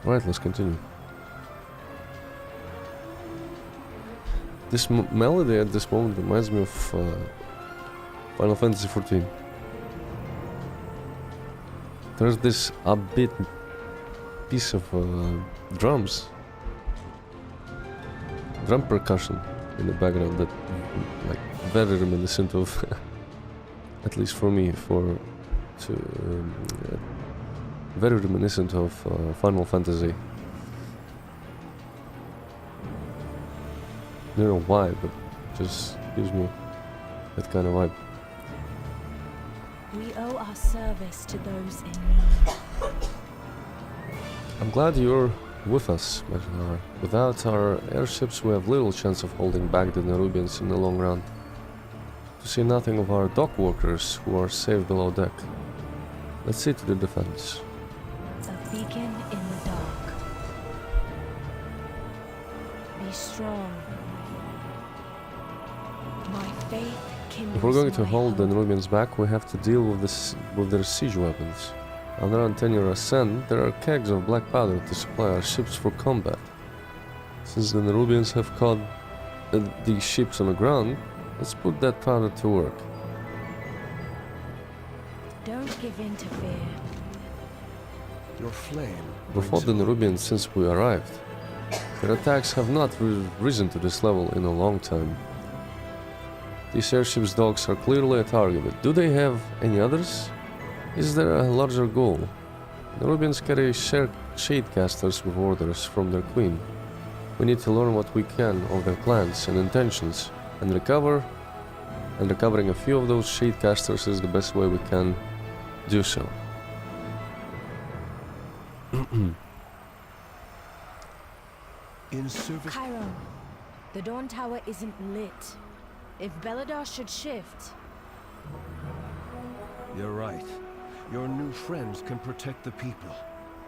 Alright, let's continue. This melody at this moment reminds me of Final Fantasy XIV. There's this upbeat piece of drums, drum percussion in the background that, like, very reminiscent of, at least for me, very reminiscent of Final Fantasy. I don't know why, but just gives me that kind of vibe. We owe our service to those in need. I'm glad you're with us, Magnar. Without our airships, we have little chance of holding back the Nerubians in the long run. To say nothing of our dock workers who are safe below deck. Let's see to the defense. A beacon in the dark. Be strong. My faith kindles. If we're going to my hold the hope. Nerubians back, we have to deal with their siege weapons. On around 10-year ascent, there are kegs of black powder to supply our ships for combat. Since the Nerubians have caught these ships on the ground, let's put that powder to work. Don't give in to fear. Your flame. We fought the Nerubians since we arrived. Their attacks have not risen to this level in a long time. These airships' docks are clearly a target, but do they have any others? Is there a larger goal? The Nerubians carry shadecasters with orders from their queen. We need to learn what we can of their plans and intentions, and recovering a few of those shadecasters is the best way we can do so. In service. Chiron, the Dawn Tower isn't lit. If Beladar should shift, You're right. Your new friends can protect the people.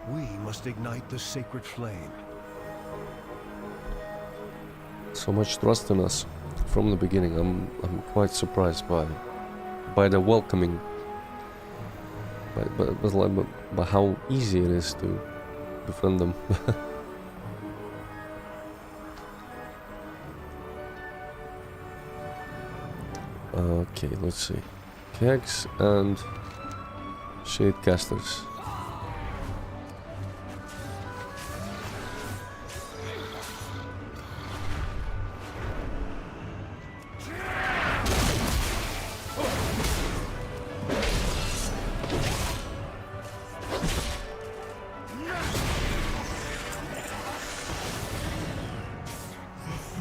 We must ignite the sacred flame. So much trust in us from the beginning. I'm quite surprised by the welcoming, by how easy it is to befriend them. Okay, let's see. Kegs and shadecasters.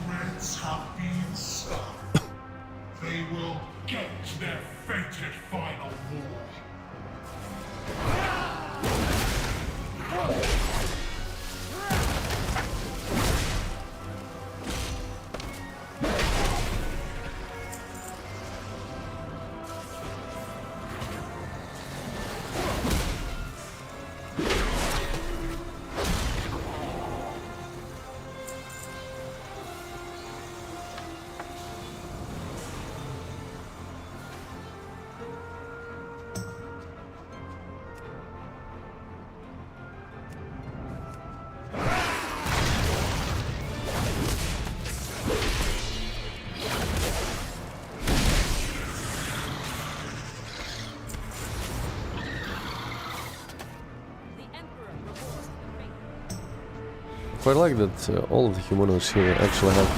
Threats have been stopped. They will get their fated final war. Quite like that all of the humanoids here actually have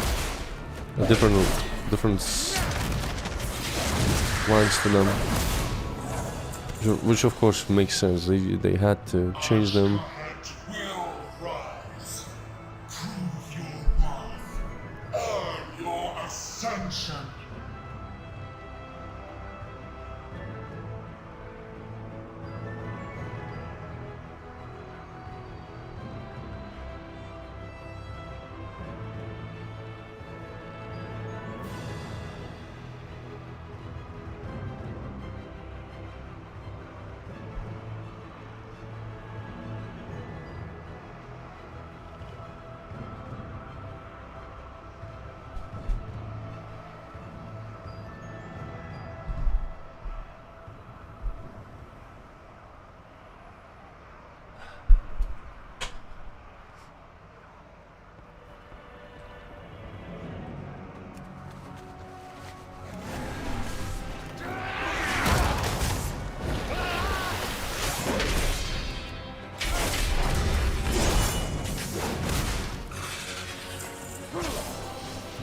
a different lines to them, which of course makes sense. They had to change them. Heart will rise. Prove your worth. Earn your ascension.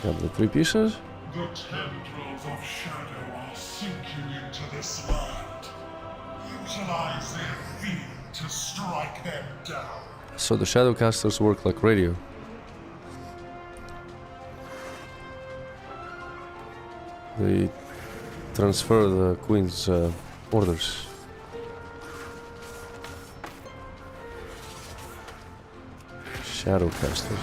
Got the 3 pieces. The tendrils of shadow are sinking into this land. Utilize their field to strike them down. So the Shadowcasters work like radio. They transfer the Queen's orders. Shadowcasters.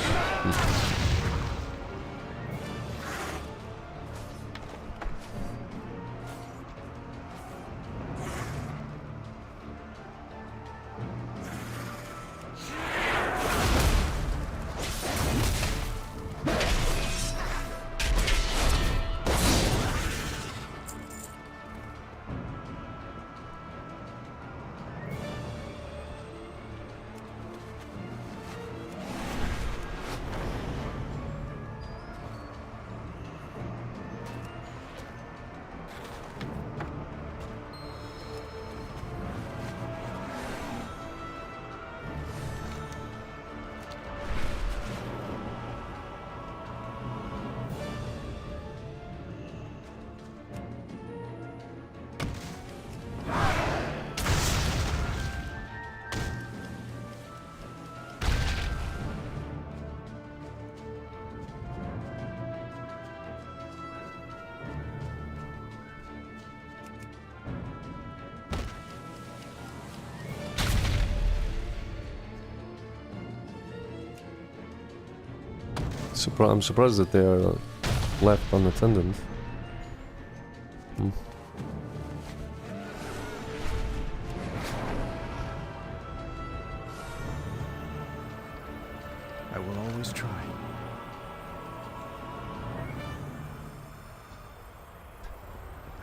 I'm surprised that they are left unattended. I will always try.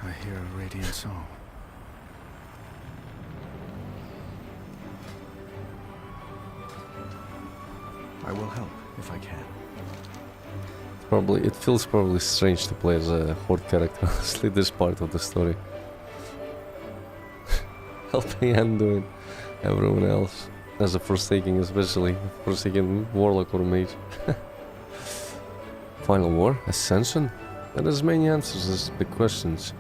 I hear a radiant song. I will help if I can. It feels probably strange to play as a Horde character, honestly, this part of the story. Helping and doing everyone else. As a Forsaken, especially. Forsaken Warlock or Mage. Final War? Ascension? That has many answers as big questions.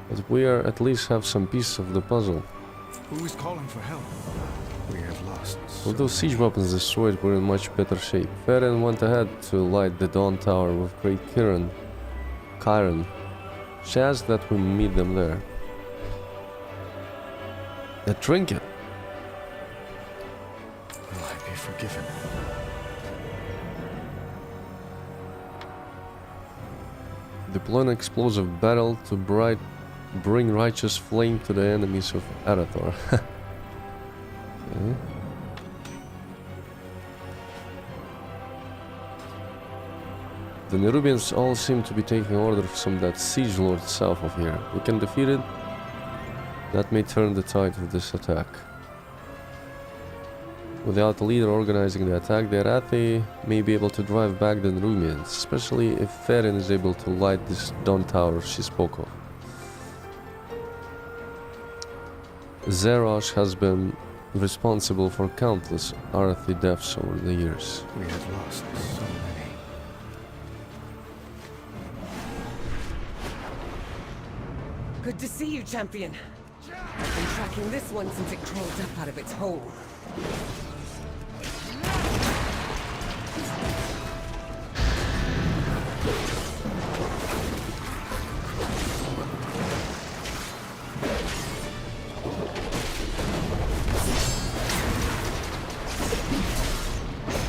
But we are at least have some piece of the puzzle. Who is calling for help? We have lost. With those siege weapons destroyed, we're in much better shape. Farron went ahead to light the Dawn Tower with Great Chiron. She asked that we meet them there. A trinket! Will I be forgiven? Deploy an explosive battle to bring righteous flame to the enemies of Arathor. Okay. The Nerubians all seem to be taking orders from that siege lord south of here. We can defeat it. That may turn the tide of this attack. Without the leader organizing the attack, the Arathi may be able to drive back the Nerubians, especially if Farron is able to light this Dawn Tower she spoke of. Zerosh has been responsible for countless Arathi deaths over the years. We have lost so many. Good to see you, champion. I've been tracking this one since it crawled up out of its hole.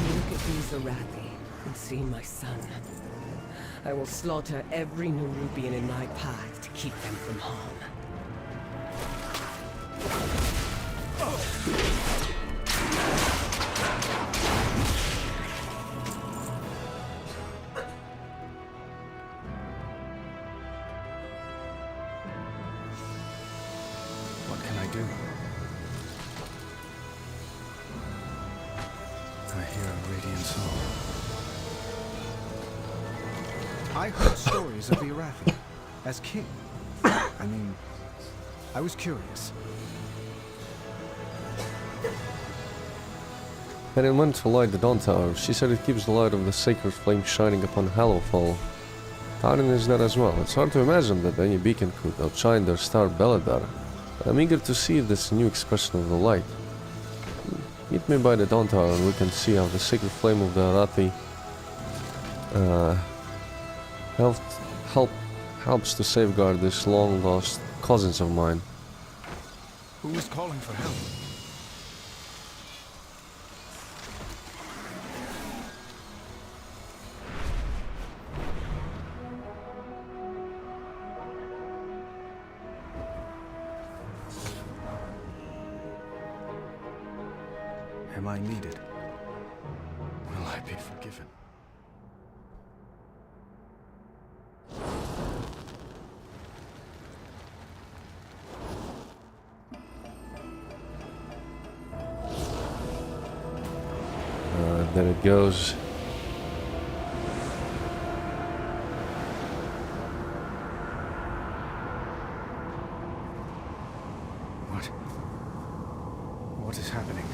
Look at these Arathi and see my son. I will slaughter every Nerubian in my path to keep them from harm. What can I do? I hear a radiant song. I heard stories of the Arathi as king. I mean, I was curious. Perrin went to light the Dawn Tower. She said it keeps the light of the sacred flame shining upon Hallowfall. Tarin is there as well. It's hard to imagine that any beacon could outshine their star Beledar. But I'm eager to see this new expression of the light. Meet me by the Dawn Tower and we can see how the sacred flame of the Arathi helps to safeguard these long-lost cousins of mine. Who is calling for help? Am I needed? Will I be forgiven? There it goes. What is happening?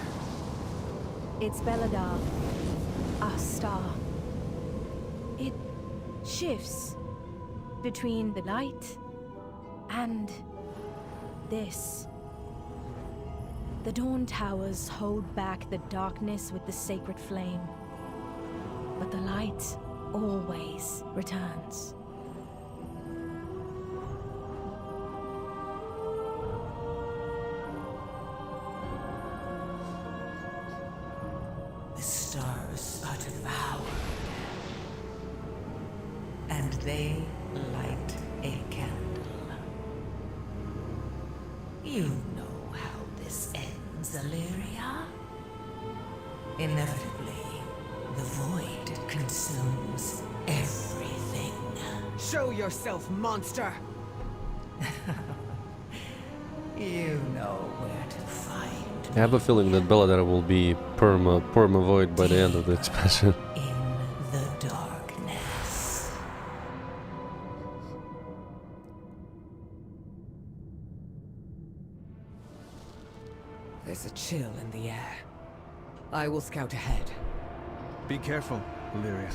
It's Beledar, our star. It shifts between the light and this. The Dawn Towers hold back the darkness with the sacred flame, but the light always returns. The stars are devoured, and they light a candle. You know how this ends, Illyria. Inevitably, the void consumes everything. Show yourself, monster! You know where to find I have a feeling that Beledar will be perma void by the end of the expansion. in the darkness. There's a chill in the air. I will scout ahead. Be careful, Illyria.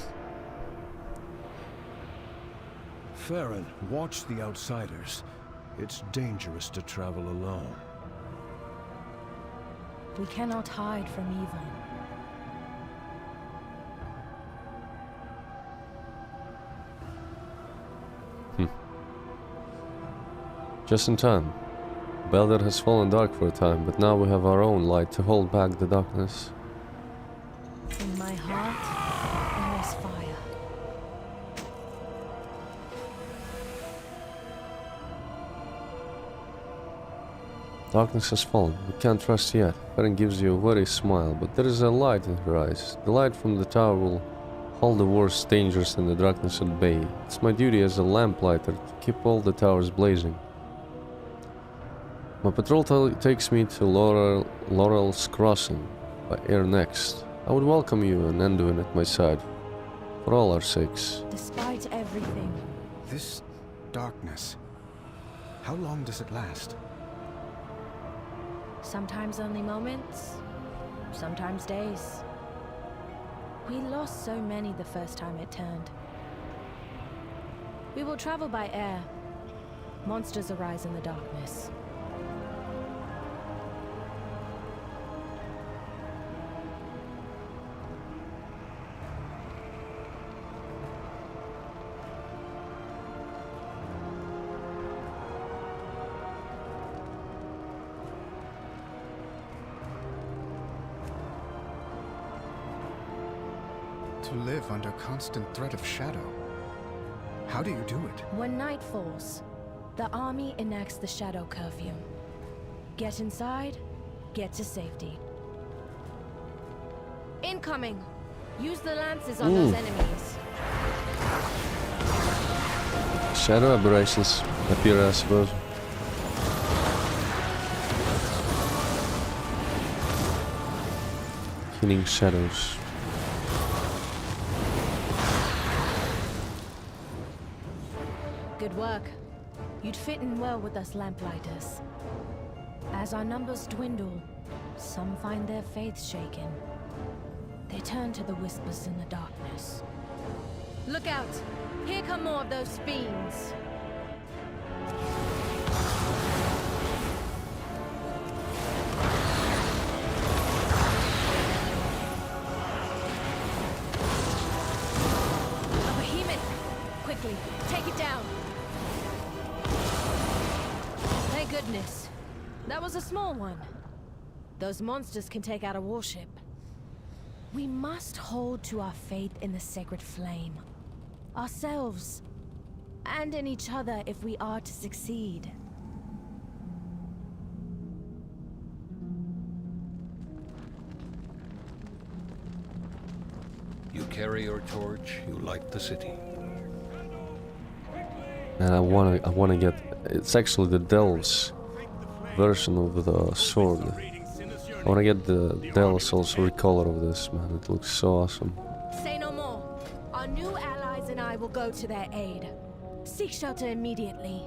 Farron, watch the outsiders. It's dangerous to travel alone. We cannot hide from evil. Just in time. Beledar has fallen dark for a time, but now we have our own light to hold back the darkness. In my heart, there is fire. Darkness has fallen. We can't trust yet. Perrin gives you a worried smile, but there is a light in her eyes. The light from the tower will hold the worst dangers in the darkness at bay. It's my duty as a lamplighter to keep all the towers blazing. My patrol takes me to Laurel's Crossing by air next. I would welcome you and Anduin at my side, for all our sakes. Despite everything, This darkness, how long does it last? sometimes only moments, sometimes days. We lost so many the first time it turned. We will travel by air. Monsters arise in the darkness. To live under constant threat of shadow. How do you do it? When night falls, the army enacts the shadow curfew. Get inside, get to safety. Incoming! Use the lances on those enemies. Shadow aberrations appear, I suppose. Killing shadows. Good work. You'd fit in well with us lamplighters. As our numbers dwindle, some find their faith shaken. They turn to the whispers in the darkness. Look out! Here come more of those fiends! A behemoth! Quickly, take it down! Thank goodness. That was a small one. Those monsters can take out a warship. We must hold to our faith in the sacred flame. Ourselves. And in each other if we are to succeed. You carry your torch, you light the city. And I wanna get. It's actually the Delves version of the sword. I wanna get the Delves also recolor of this, man. It looks so awesome. Say no more. Our new allies and I will go to their aid. Seek shelter immediately.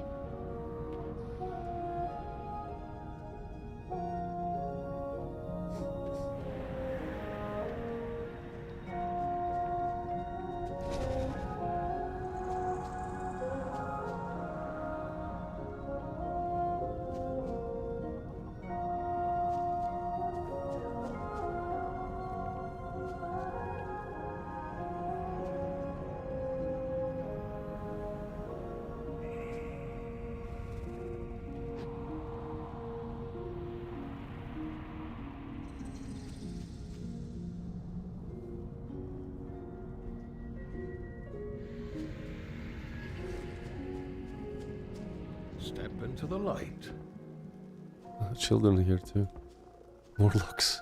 Step into the light. Children here too. Warlocks.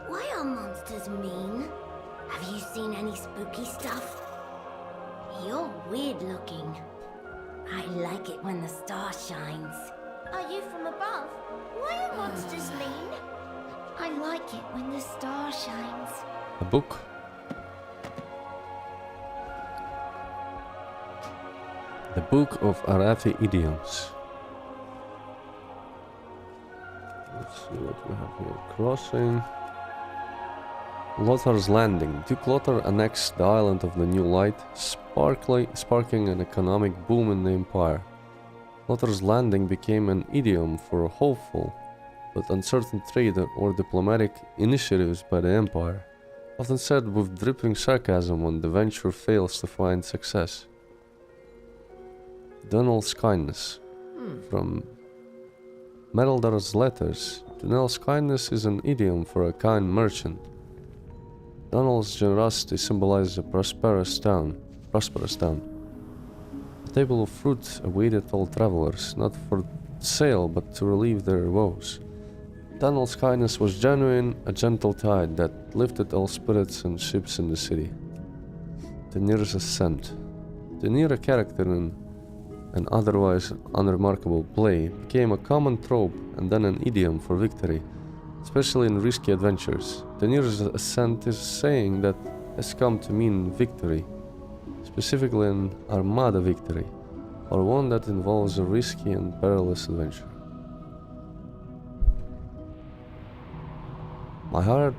Why are monsters mean? Have you seen any spooky stuff? You're weird looking. I like it when the star shines. Are you from above? Why are monsters mean? I like it when the star shines. A book. The Book of Arathi Idioms. Let's see what we have here. Crossing. Lothar's Landing. Duke Lothar annexed the island of the New Light, sparking an economic boom in the Empire. Lothar's Landing became an idiom for hopeful but uncertain trade or diplomatic initiatives by the Empire, often said with dripping sarcasm when the venture fails to find success. Dunel's Kindness. From Mereldar's Letters, Dunel's kindness is an idiom for a kind merchant. Dunel's generosity symbolizes a prosperous town. A table of fruit awaited all travelers, not for sale but to relieve their woes. Dunel's kindness was genuine, a gentle tide that lifted all spirits and ships in the city. Denir's Ascent. Denir, a character in an otherwise unremarkable play, became a common trope and then an idiom for victory, especially in risky adventures. Denir's Ascent is a saying that has come to mean victory, specifically an armada victory, or one that involves a risky and perilous adventure. My heart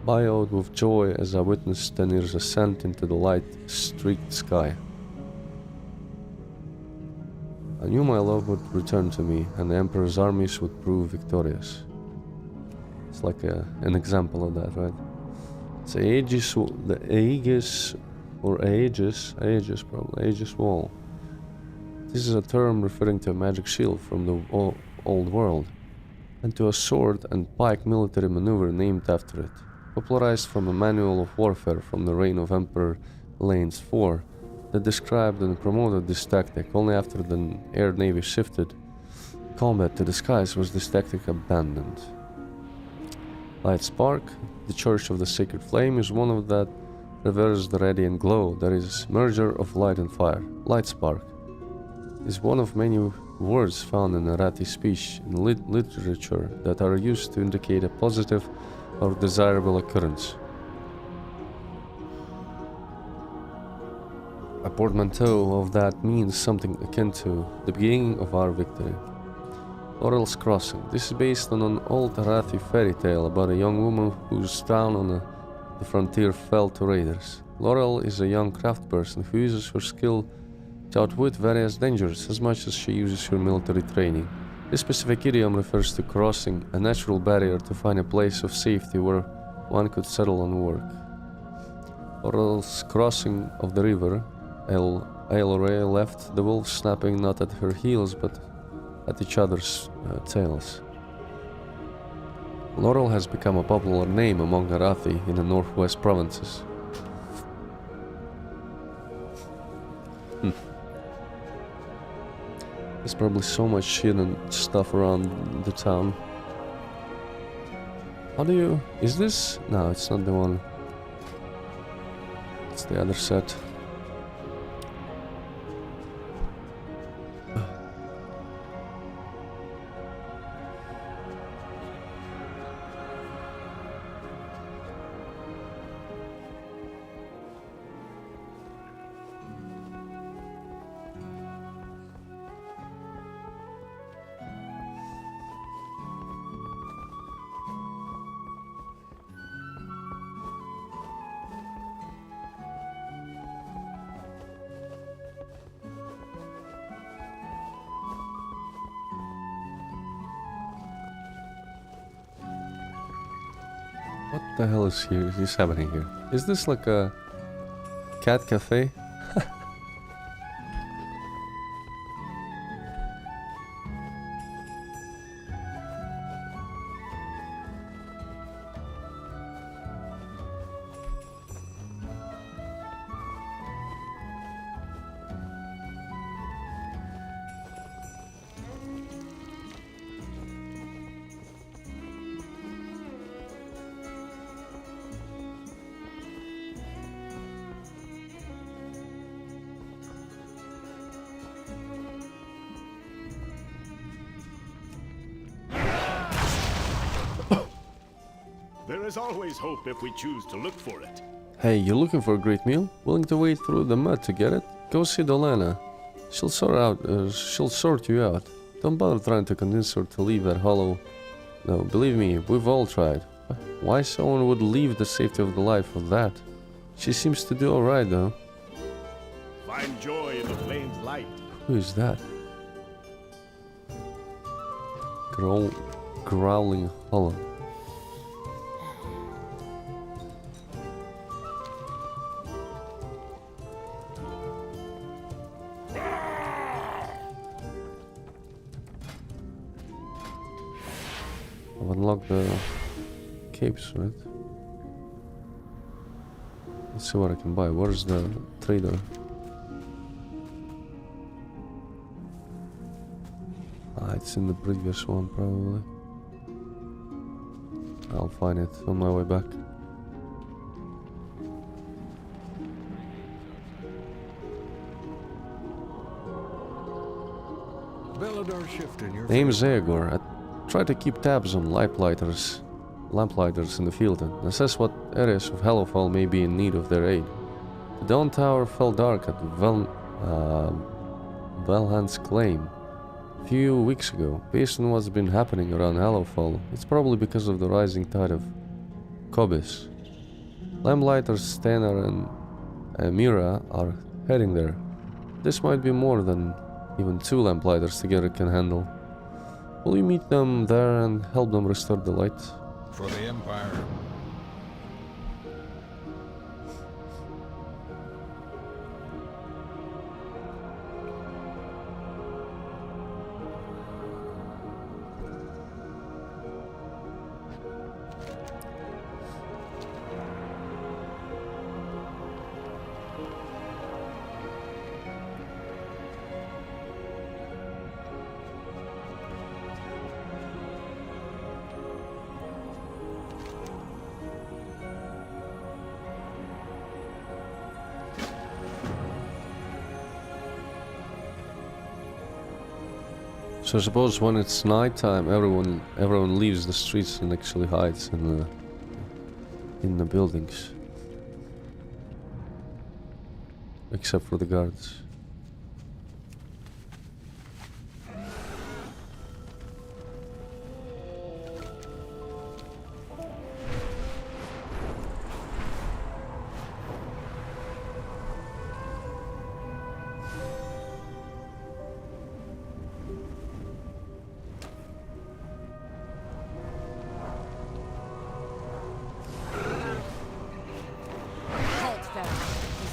bowed with joy as I witnessed Denir's ascent into the light-streaked sky. I knew my love would return to me, and the Emperor's armies would prove victorious. It's like an example of that, right? It's Aegis Wall. This is a term referring to a magic shield from the old world, and to a sword and pike military maneuver named after it, popularized from a manual of warfare from the reign of Emperor Lanes IV, that described and promoted this tactic. Only after the air navy shifted combat to the skies was this tactic abandoned. Light Spark, the Church of the Sacred Flame, is one of that reveres the radiant glow, that is, merger of light and fire. Light Spark is one of many words found in Arathi speech in literature that are used to indicate a positive or desirable occurrence. portmanteau of that means something akin to the beginning of our victory. Laurel's Crossing. This is based on an old Arathi fairy tale about a young woman whose town on the frontier fell to raiders. Laurel is a young craftsperson who uses her skill to outwit various dangers as much as she uses her military training. This specific idiom refers to crossing a natural barrier to find a place of safety where one could settle and work. Laurel's crossing of the river, Ailore left the wolves snapping not at her heels but at each other's tails. Laurel has become a popular name among Arathi in the northwest provinces. There's probably so much shit and stuff around the town. How do you... Is this... No, it's not the one. It's the other set. What the hell is happening here? Is this like a cat cafe? There is always hope if we choose to look for it. Hey, you looking for a great meal? Willing to wade through the mud to get it? Go see Dolana. She'll sort you out. Don't bother trying to convince her to leave that hollow. No, believe me, we've all tried. Why someone would leave the safety of the life for that? She seems to do alright though. Find joy in the flame's light. Who is that? Growling hollow. I've unlocked the capes, right? Let's see what I can buy. Where's the trader? Ah, it's in the previous one, probably. I'll find it on my way back. Belladar shift in your Name's Aegor. I try to keep tabs on lamplighters in the field and assess what areas of Hallowfall may be in need of their aid. The Dawn Tower fell dark at Valhand's claim a few weeks ago. Based on what's been happening around Hallowfall, it's probably because of the rising tide of Kobis. Lamplighters Stenar and Mira are heading there. This might be more than even two lamplighters together can handle. Will you meet them there and help them restore the light? For the Empire. So I suppose when it's nighttime, everyone leaves the streets and actually hides in the buildings. except for the guards.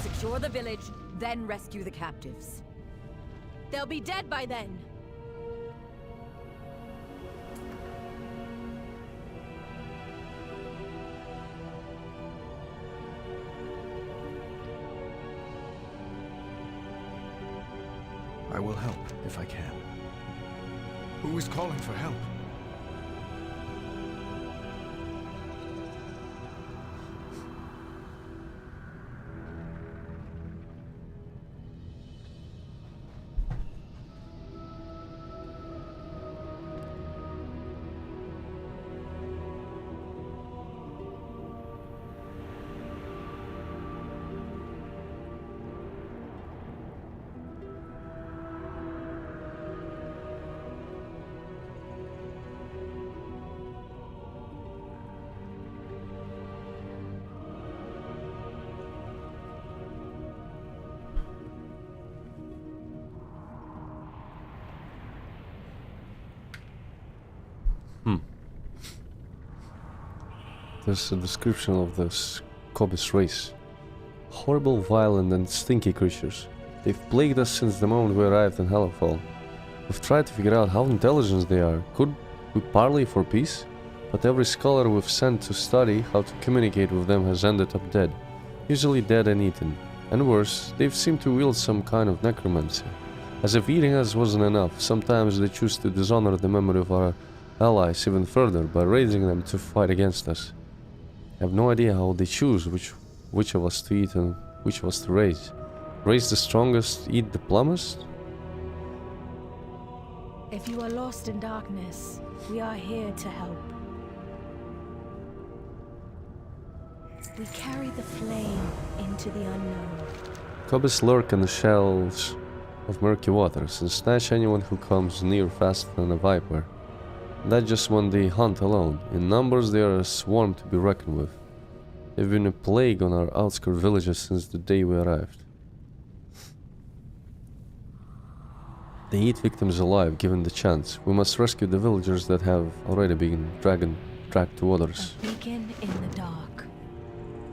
Secure the village, then rescue the captives. They'll be dead by then. I will help if I can. Who is calling for help? There's a description of this Cobus race. Horrible, violent and stinky creatures. They've plagued us since the moment we arrived in Hallowfall. We've tried to figure out how intelligent they are. Could we parley for peace? But every scholar we've sent to study how to communicate with them has ended up dead. Usually dead and eaten. And worse, they've seemed to wield some kind of necromancy. As if eating us wasn't enough, sometimes they choose to dishonor the memory of our allies even further by raising them to fight against us. I have no idea how they choose which of us to eat and which of us to raise. Raise the strongest, eat the plumbest? If you are lost in darkness, we are here to help. We carry the flame into the unknown. Cobus lurk in the shallows of murky waters and snatch anyone who comes near faster than a viper. That's just when they hunt alone. In numbers they are a swarm to be reckoned with. They've been a plague on our outskirt villages since the day we arrived. They eat victims alive given the chance. We must rescue the villagers that have already been dragged to waters. A beacon in the dark.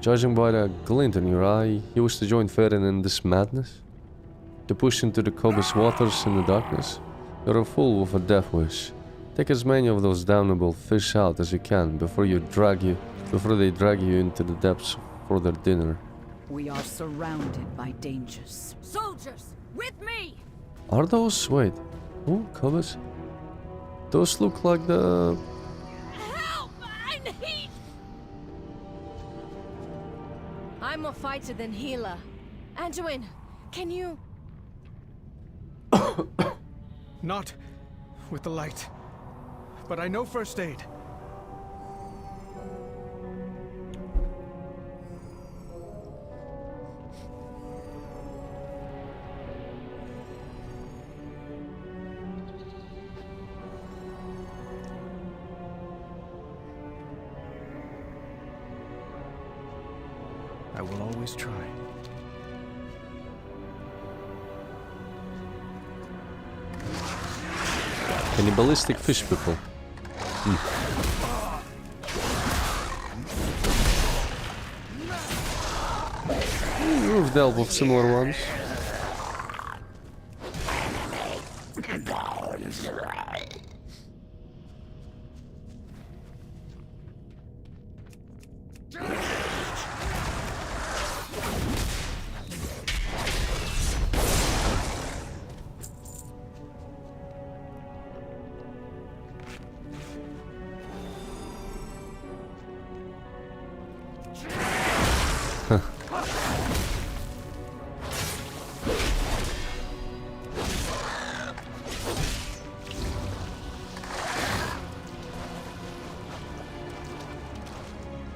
Judging by the glint in your eye, you wish to join Ferin in this madness? To push into the Cobus waters in the darkness? You're a fool with a death wish. Take as many of those damnable fish out as you can before they drag you into the depths for their dinner. We are surrounded by dangers. Soldiers, with me! Are those? Wait. Oh, Cobus? Those look like the... Help! I need... I'm more fighter than healer. Anduin, can you... Not with the light. But I know first aid. I will always try. Cannibalistic fish people. We've dealt with similar ones.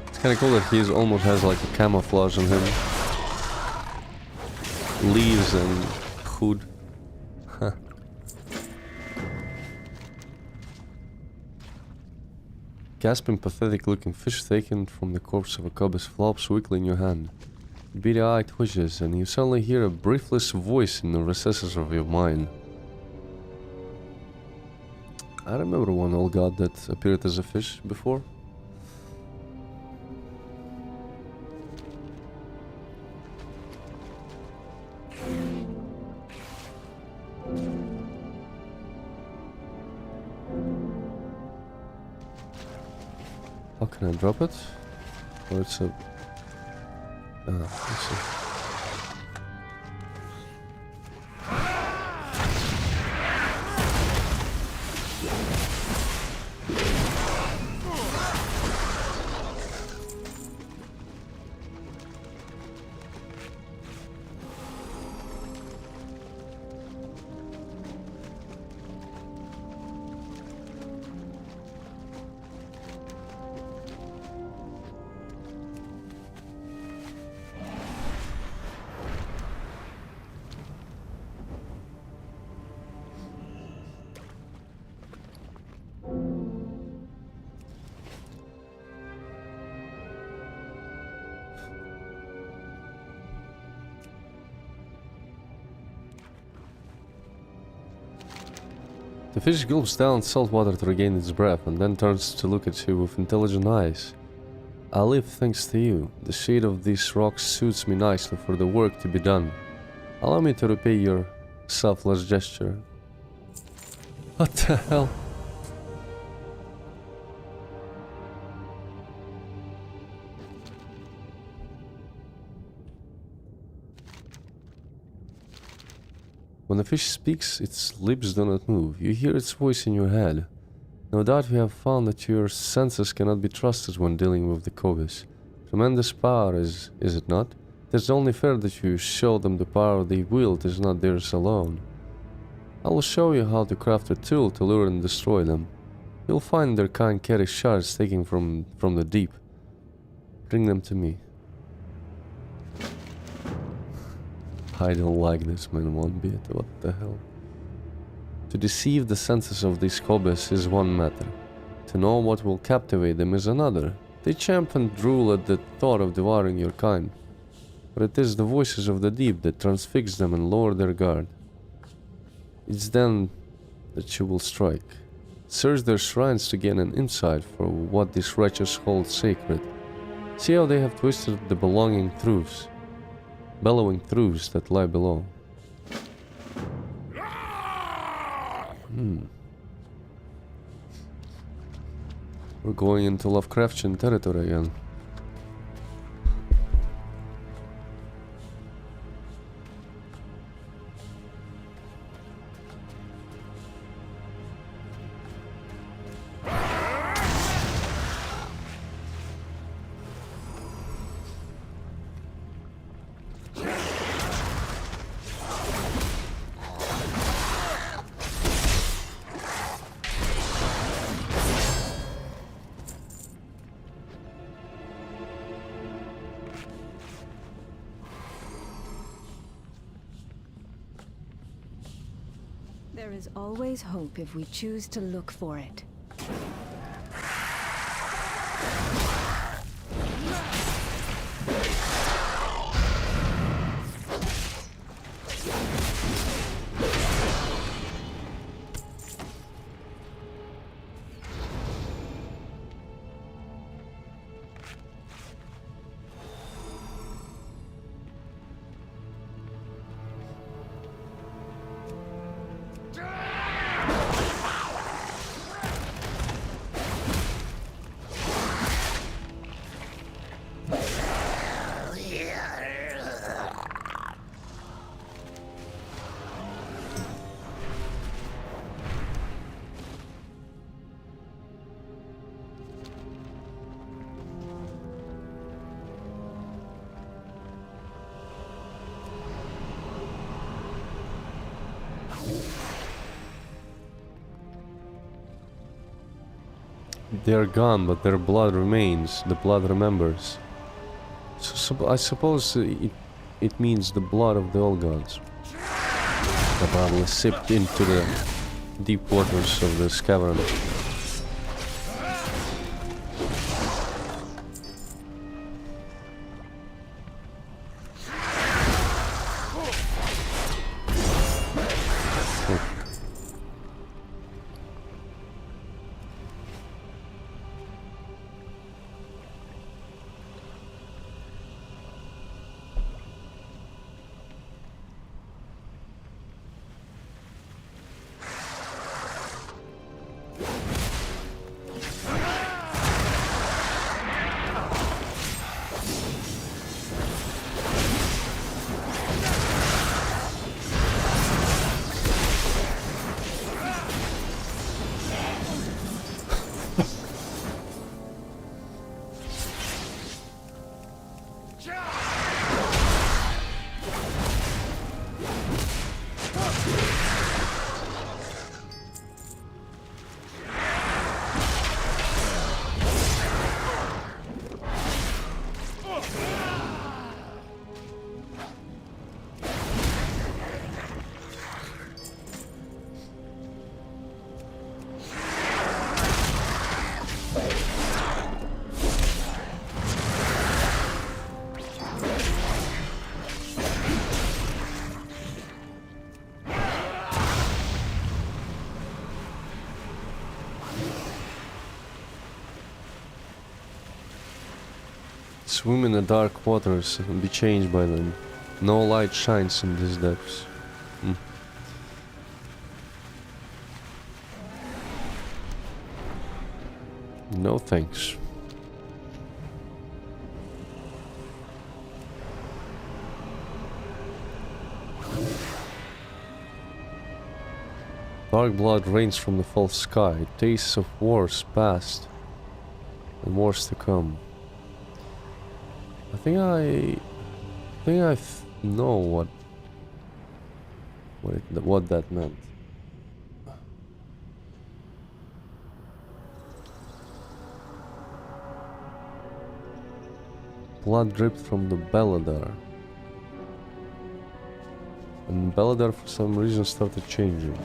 It's kinda cool that he almost has like a camouflage on him. leaves and food. Huh. Gasping, pathetic-looking fish taken from the corpse of a cobus flops weakly in your hand. The beady eye twitches, and you suddenly hear a breathless voice in the recesses of your mind. I remember one old god that appeared as a fish before. How can I drop it? Oh, it's a... let's see. The fish gulps down salt water to regain its breath and then turns to look at you with intelligent eyes. I live thanks to you. The shade of these rocks suits me nicely for the work to be done. Allow me to repay your selfless gesture. What the hell? When the fish speaks, its lips do not move. You hear its voice in your head. No doubt you have found that your senses cannot be trusted when dealing with the Cobus. Tremendous power, is it not? It is only fair that you show them the power they wield is not theirs alone. I will show you how to craft a tool to lure and destroy them. You'll find their kind carry shards taken from the deep. Bring them to me. I don't like this man one bit, what the hell. To deceive the senses of these Cobus is one matter. To know what will captivate them is another. They champ and drool at the thought of devouring your kind. But it is the voices of the deep that transfix them and lower their guard. It's then that you will strike. Search their shrines to gain an insight for what these wretches hold sacred. See how they have twisted the bellowing truths that lie below. We're going into Lovecraftian territory again. There is always hope if we choose to look for it. They are gone, but their blood remains. The blood remembers. So I suppose it it means the blood of the old gods. Probably sipped into the deep waters of this cavern. Swim in the dark waters and be changed by them. No light shines in these depths. No thanks. Dark blood rains from the false sky, tastes of wars past and wars to come. I think I know what that meant. Blood dripped from the Belladar, and Belladar for some reason started changing.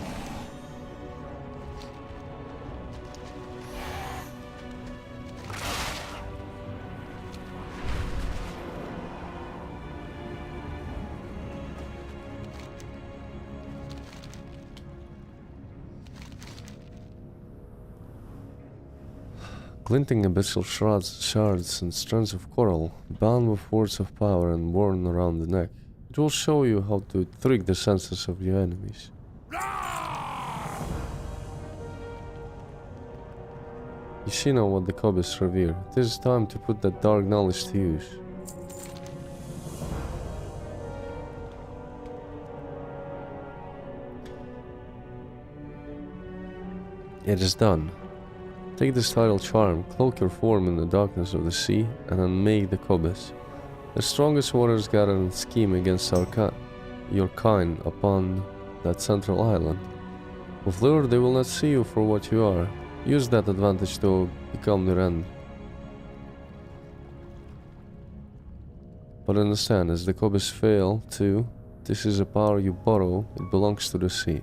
Glinting abyssal shards and strands of coral, bound with words of power and worn around the neck. It will show you how to trick the senses of your enemies. You see now what the Cobbles revere. It is time to put that dark knowledge to use. It is done. Take this tidal charm, cloak your form in the darkness of the sea, and unmake the Cobbles. The strongest waters gather and scheme against your kind upon that central island. With lure, they will not see you for what you are. Use that advantage to become their end. But understand, as the Cobbles fail too, this is a power you borrow, it belongs to the sea.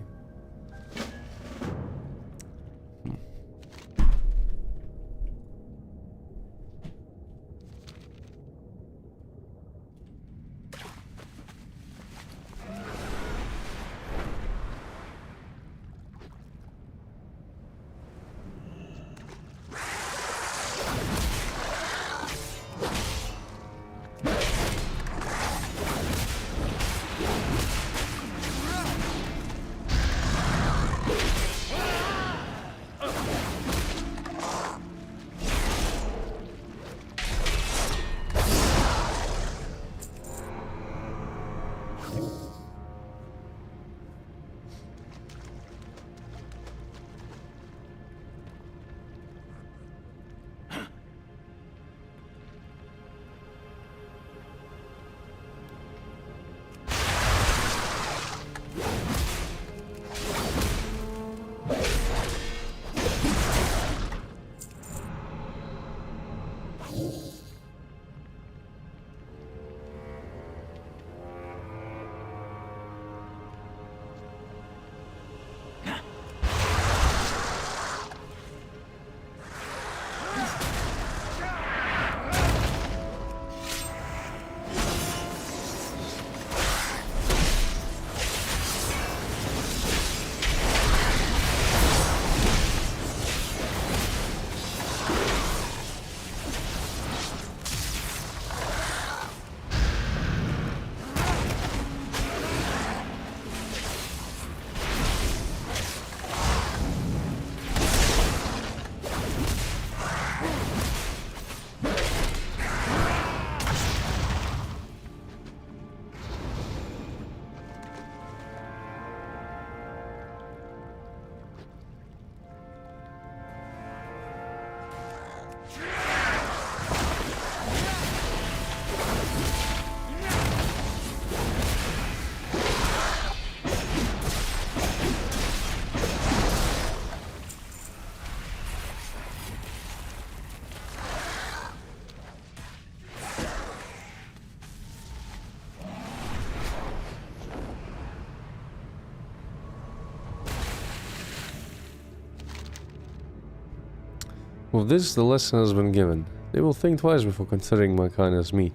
With this, the lesson has been given. They will think twice before considering my kind as meat.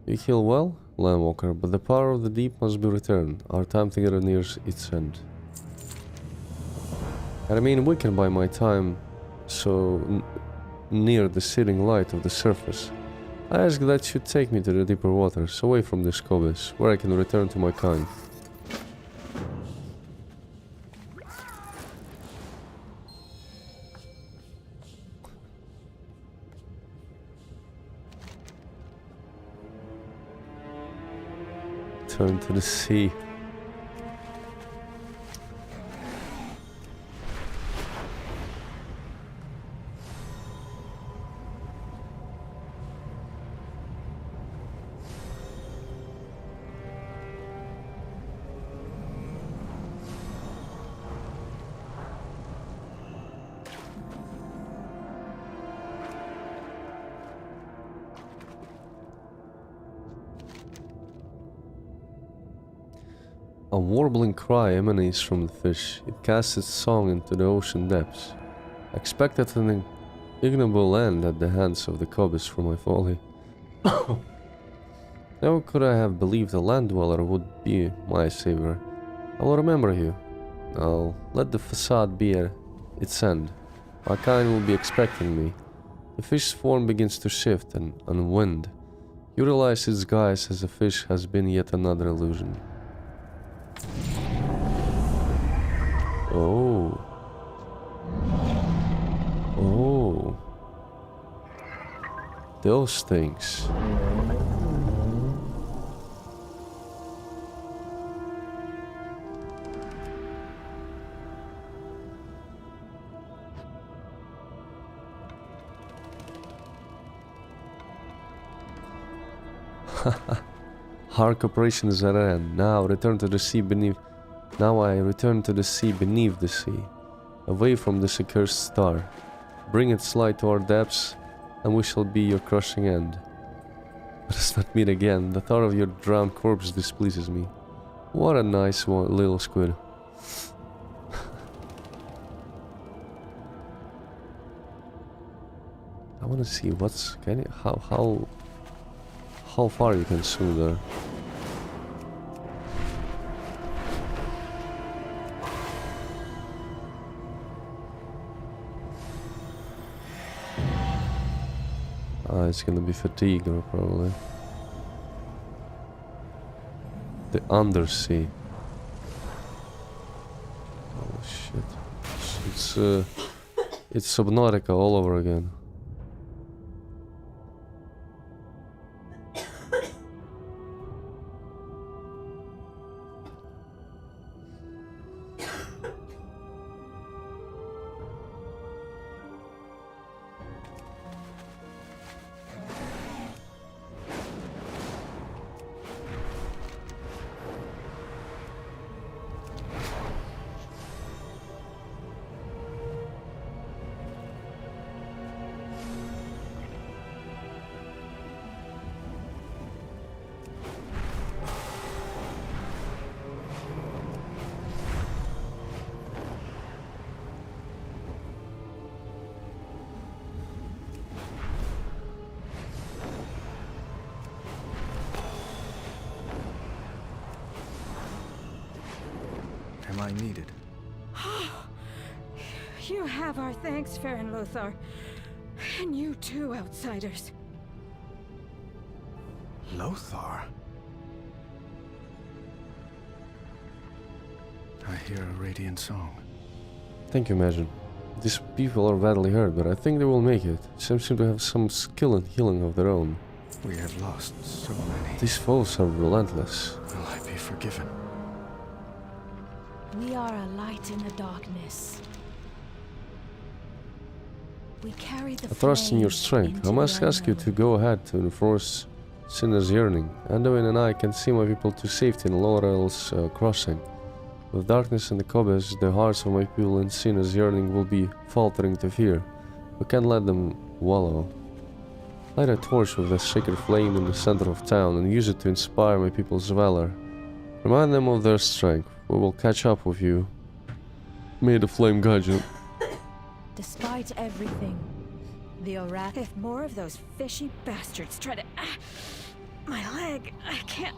You heal well, Landwalker, but the power of the deep must be returned. Our time together nears its end. I remain weakened by my time so near the searing light of the surface. I ask that you take me to the deeper waters, away from this cobbles, where I can return to my kind. Turn to the sea. A warbling cry emanates from the fish. It casts its song into the ocean depths. I expected an ignoble end at the hands of the cobbles for my folly. Never could I have believed a land dweller would be my savior. I will remember you. I'll let the facade be at its end. My kind will be expecting me. The fish's form begins to shift and unwind. You realize its guise as a fish has been yet another illusion. Oh. Oh. Those things. Hark operation is at end. Now return to the sea beneath. Now I return to the sea beneath the sea, away from this accursed star. Bring its light to our depths, and we shall be your crushing end. Let us not meet again. The thought of your drowned corpse displeases me. What a nice little squid. I want to see what's how far you can swim there. It's gonna be fatigue or probably the undersea. Oh shit! It's Subnautica all over again. Am I needed? You have our thanks, Farron Lothar. And you too, outsiders. Lothar? I hear a radiant song. Thank you, Imagine. These people are badly hurt, but I think they will make it. Some seem to have some skill in healing of their own. We have lost so many. These foes are relentless. Will I be forgiven? We are a light in the darkness. We carry the I trust in your flame strength. into I must the ask you to unknown. go ahead to enforce Sinner's yearning. Anduin and I can see my people to safety in Laurel's crossing. With darkness in the cobbles, the hearts of my people in Sinner's yearning will be faltering to fear. We can't let them wallow. Light a torch with the sacred flame in the center of town and use it to inspire my people's valor. Remind them of their strength. We will catch up with you. May the flame guide you. Despite everything, the Oracle... If more of those fishy bastards try to... my leg, I can't...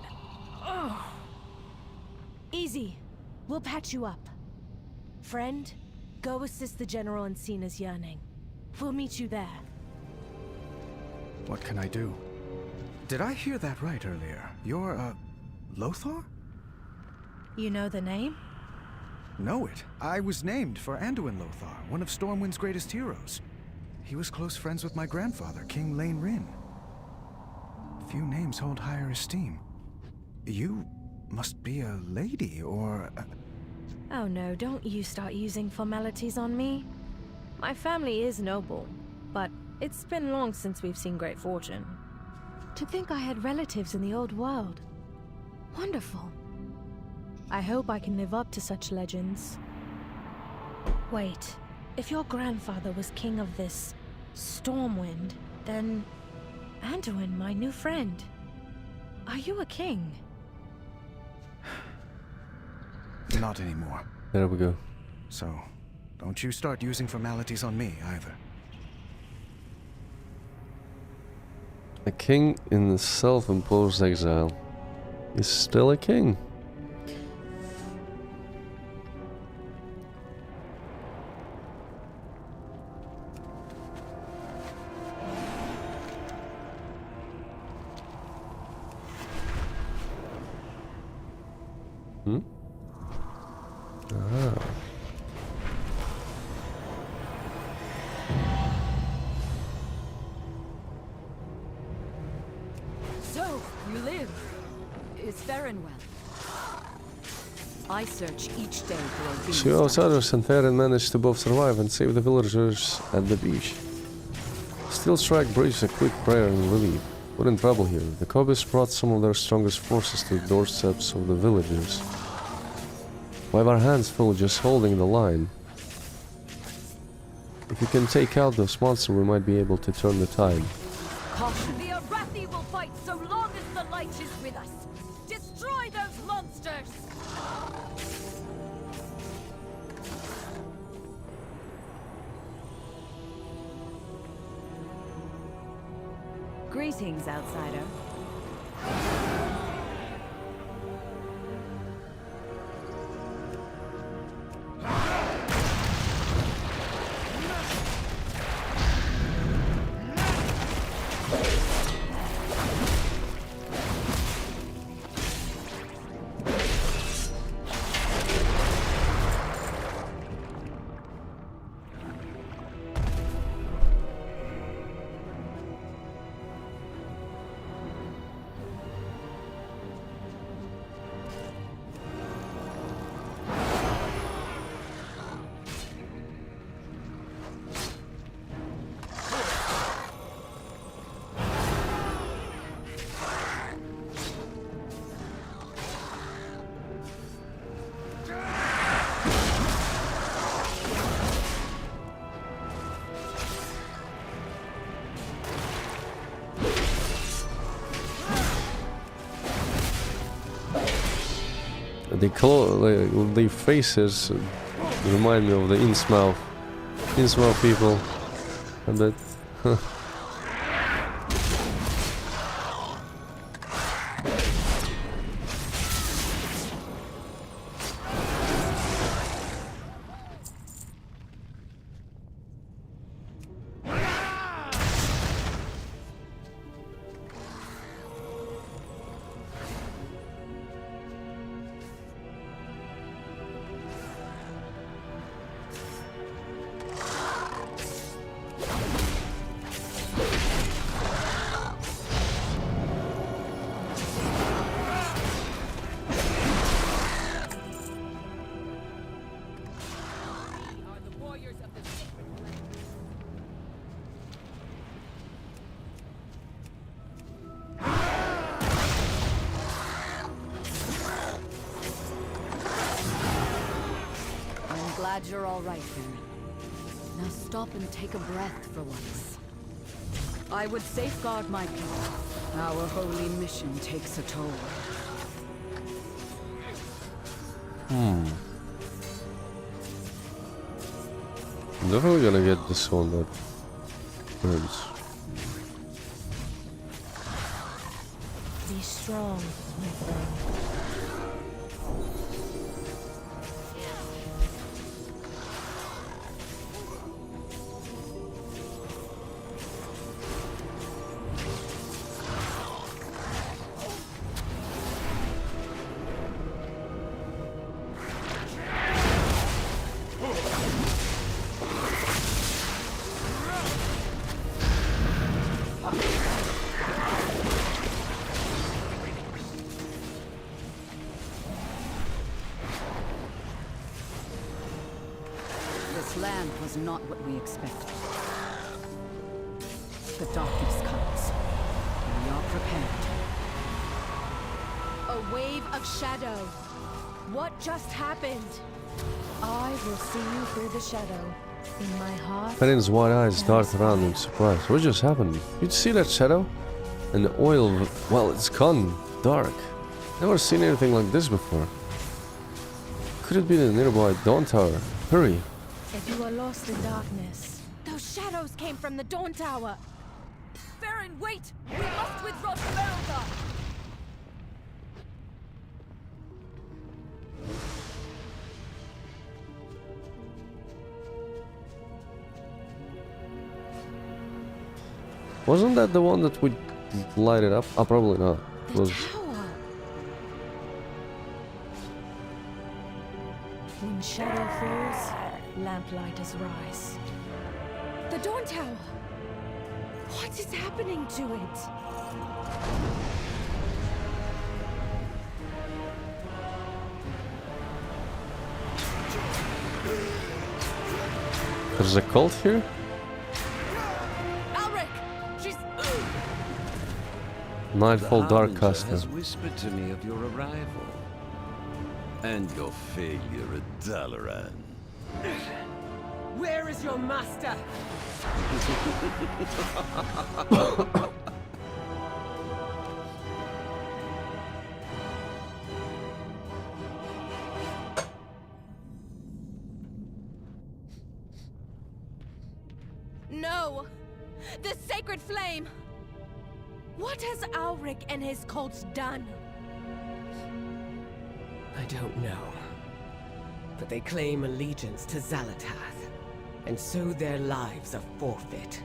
Oh. Easy. We'll patch you up. Friend, go assist the General in Cena's yearning. We'll meet you there. What can I do? Did I hear that right earlier? You're, Lothar? You know the name? Know it. I was named for Anduin Lothar, one of Stormwind's greatest heroes. He was close friends with my grandfather, King Lane Rin. Few names hold higher esteem. You must be a lady, or... Oh no, don't you start using formalities on me. My family is noble, but it's been long since we've seen great fortune. To think I had relatives in the old world. Wonderful. I hope I can live up to such legends. Wait, if your grandfather was king of this Stormwind, then Anduin, my new friend, are you a king? Not anymore. There we go. So, don't you start using formalities on me, either. A king in self-imposed exile is still a king. Hmm? Ah. So, you live. Is Farron well? I search each day for a beast. Two outsiders and Theron managed to both survive and save the villagers at the beach. Steel Strike breathes a quick prayer in relief. We're in trouble here. The Cobbies brought some of their strongest forces to the doorsteps of the villagers. We have our hands full just holding the line. If we can take out those monsters, we might be able to turn the tide. Caution. The Arathi will fight so long as the light is with us. Destroy those monsters! Greetings, outsider. The faces remind me of the Innsmouth people a bit. Glad you're all right, Farron. Now stop and take a breath for once. I would safeguard my people. Our holy mission takes a toll. definitely gonna get this one that burns. Be strong, my friend. This land was not what we expected. The darkness comes. We are prepared. A wave of shadow. What just happened? I will see you through the shadow. In my heart. Perrin's white eyes dart around in surprise. What just happened? Did you see that shadow? And the oil, well, it's gone. Dark. Never seen anything like this before. Could it be the nearby Dawn Tower? Hurry. If you are lost in darkness, those shadows came from the Dawn Tower. Baron, wait! We must withdraw to Berengar! Wasn't that the one that would light it up? Oh, probably not. It The was. tower. When shadow falls, lamplighters rise. The Dawn Tower. What is happening to it? There's a cult here? Nightfall Darkcaster. Has whispered to me of your arrival and your failure at Dalaran. Where is your master? No! The sacred flame! What has Alric and his cults done? I don't know. But they claim allegiance to Xalatath, and so their lives are forfeit.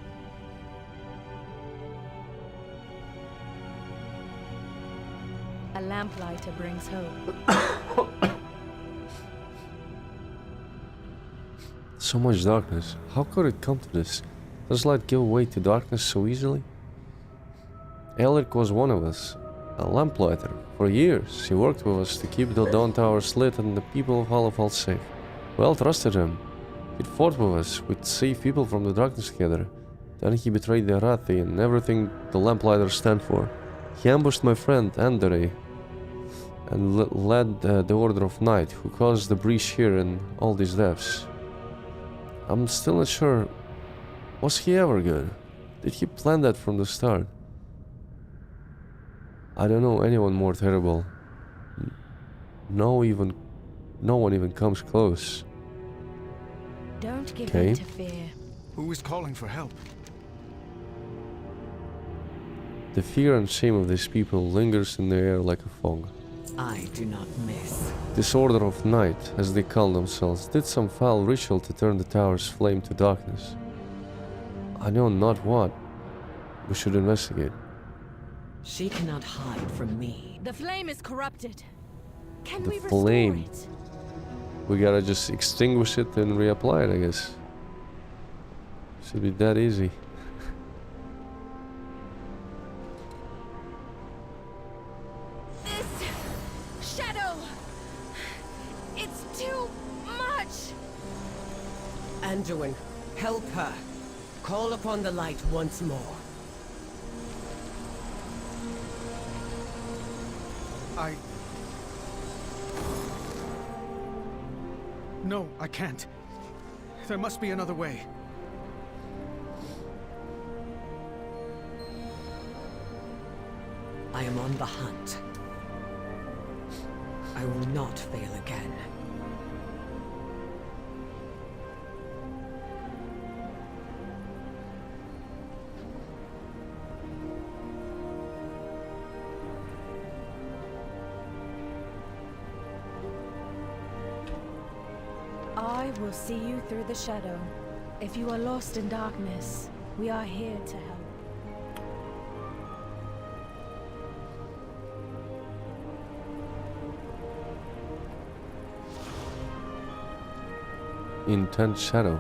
A lamplighter brings hope. So much darkness. How could it come to this? Does light give way to darkness so easily? Elric was one of us, a lamplighter. For years, he worked with us to keep the Dawn Towers lit and the people of Hallowfall safe. We all trusted him. He'd fought with us, we'd save people from the darkness together. Then he betrayed the Arathi and everything the Lamplighters stand for. He ambushed my friend, Andrei, and led the Order of Night, who caused the breach here and all these deaths. I'm still not sure. Was he ever good? Did he plan that from the start? I don't know anyone more terrible. No one even comes close. Don't give Okay. in to fear. Who is calling for help? The fear and shame of these people lingers in the air like a fog. I do not miss. This Order of Night, as they call themselves, did some foul ritual to turn the tower's flame to darkness. I know not what. We should investigate. She cannot hide from me. The flame is corrupted. Can The we restore flame. it? We gotta just extinguish it and reapply it, I guess. Should be that easy. This shadow. It's too much. Anduin, help her. Call upon the light once more. No, I can't. There must be another way. I am on the hunt. I will not fail again. I will see you through the shadow. If you are lost in darkness, we are here to help. Intense shadow.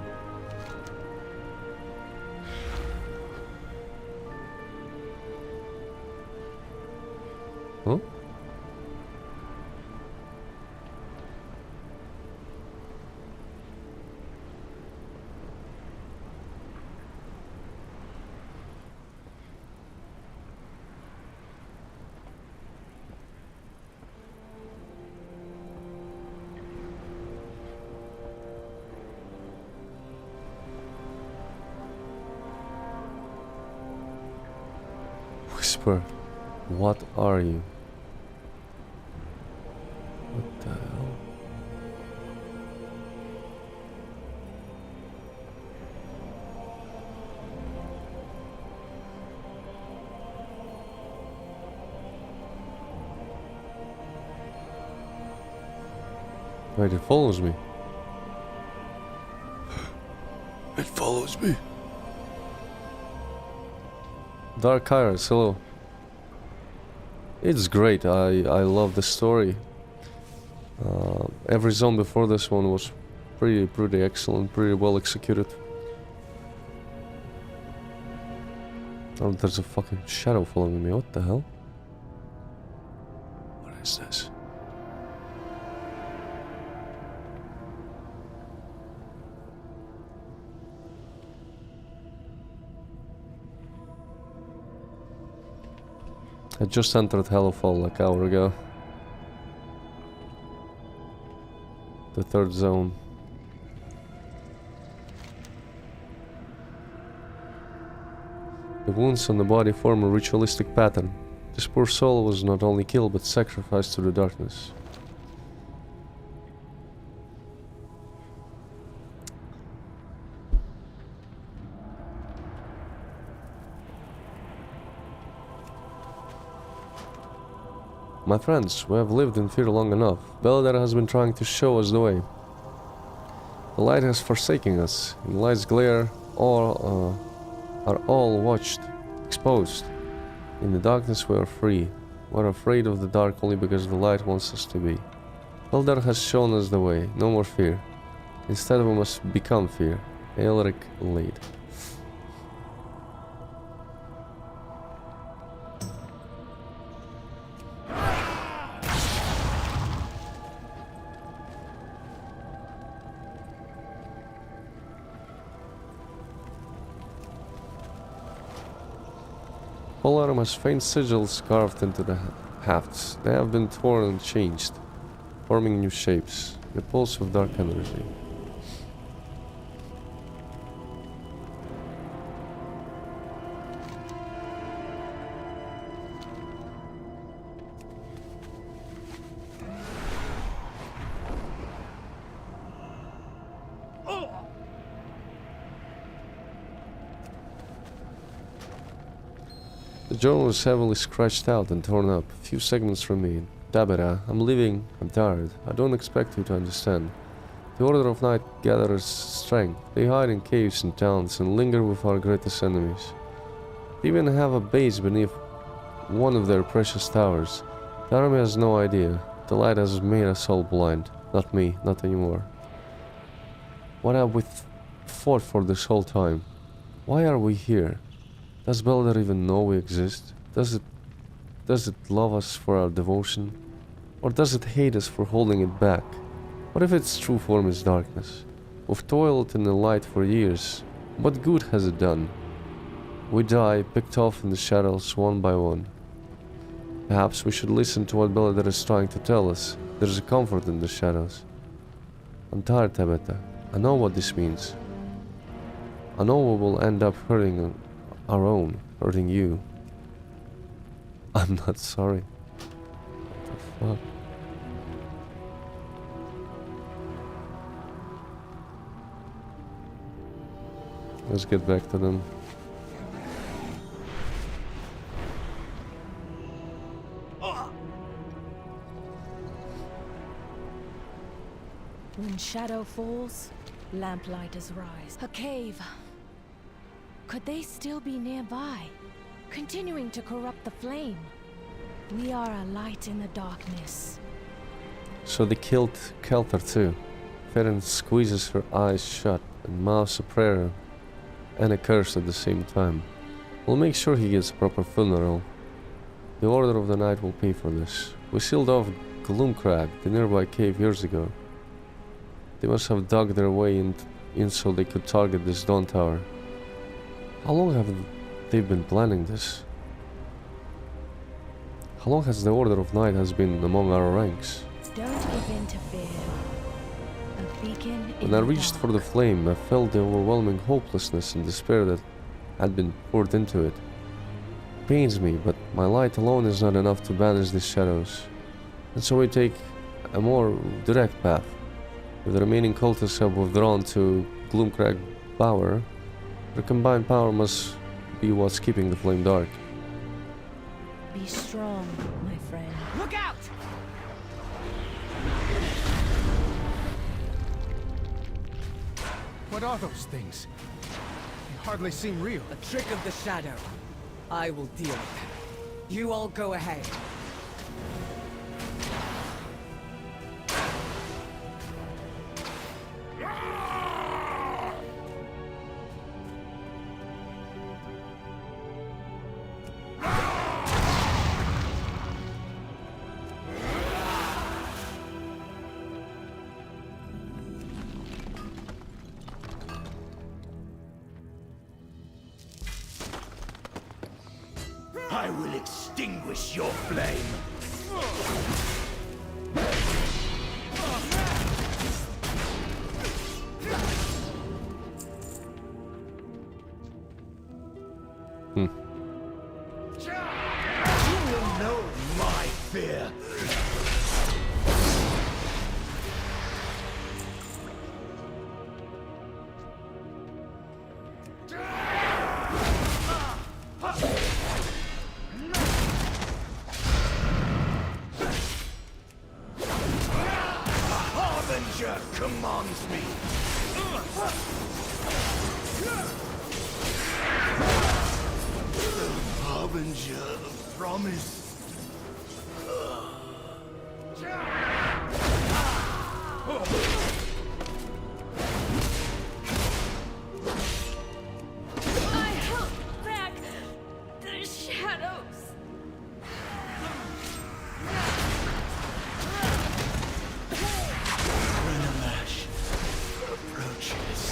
Huh? Whisper, what are you? What the hell? Wait, it follows me. It follows me. Dark Iris, hello. It's great. I love the story. Every zone before this one was pretty excellent, pretty well executed. Oh, there's a fucking shadow following me. What the hell? What is this? I just entered Hallowfall like an hour ago. The third zone. The wounds on the body form a ritualistic pattern. This poor soul was not only killed but sacrificed to the darkness. My friends, we have lived in fear long enough. Belvedere has been trying to show us the way. The light has forsaken us. In light's glare, all are all watched, exposed. In the darkness we are free. We are afraid of the dark only because the light wants us to be. Belvedere has shown us the way. No more fear. Instead we must become fear. Aelric Lade. Whole armor has faint sigils carved into the hafts. They have been torn and changed, forming new shapes. The pulse of dark energy. The journal is heavily scratched out and torn up. A few segments remain. Dabera, I'm leaving. I'm tired. I don't expect you to understand. The Order of Night gathers strength. They hide in caves and towns and linger with our greatest enemies. They even have a base beneath one of their precious towers. The army has no idea. The light has made us all blind. Not me, not anymore. What have we fought for this whole time? Why are we here? Does Belvedere even know we exist? Does it love us for our devotion? Or does it hate us for holding it back? What if its true form is darkness? We've toiled in the light for years. What good has it done? We die, picked off in the shadows one by one. Perhaps we should listen to what Belvedere is trying to tell us. There's a comfort in the shadows. I'm tired, Tabitha. I know what this means. I know we will end up hurting our own, hurting you. I'm not sorry. What the fuck? Let's get back to them. When shadow falls, lamplighters rise. A cave. Could they still be nearby, continuing to corrupt the flame? We are a light in the darkness. So they killed Kelter too. Farron squeezes her eyes shut and mouths a prayer and a curse at the same time. We'll make sure he gets a proper funeral. The Order of the Night will pay for this. We sealed off Gloomcrag, the nearby cave, years ago. They must have dug their way in so they could target this Dawn Tower. How long have they been planning this? How long has the Order of Night has been among our ranks? Don't give in to fear. A beacon in When I the reached dark. for the flame, I felt the overwhelming hopelessness and despair that had been poured into it. It pains me, but my light alone is not enough to banish these shadows. And so we take a more direct path. If the remaining cultists have withdrawn to Gloomcrag Bower, their combined power must be what's keeping the flame dark. Be strong, my friend. Look out! What are those things? They hardly seem real. A trick of the shadow. I will deal with it. You all go ahead. I will extinguish your flame. You will know my fear. Harbinger commands me. Harbinger of promise. I held back the shadows. Renamash approaches.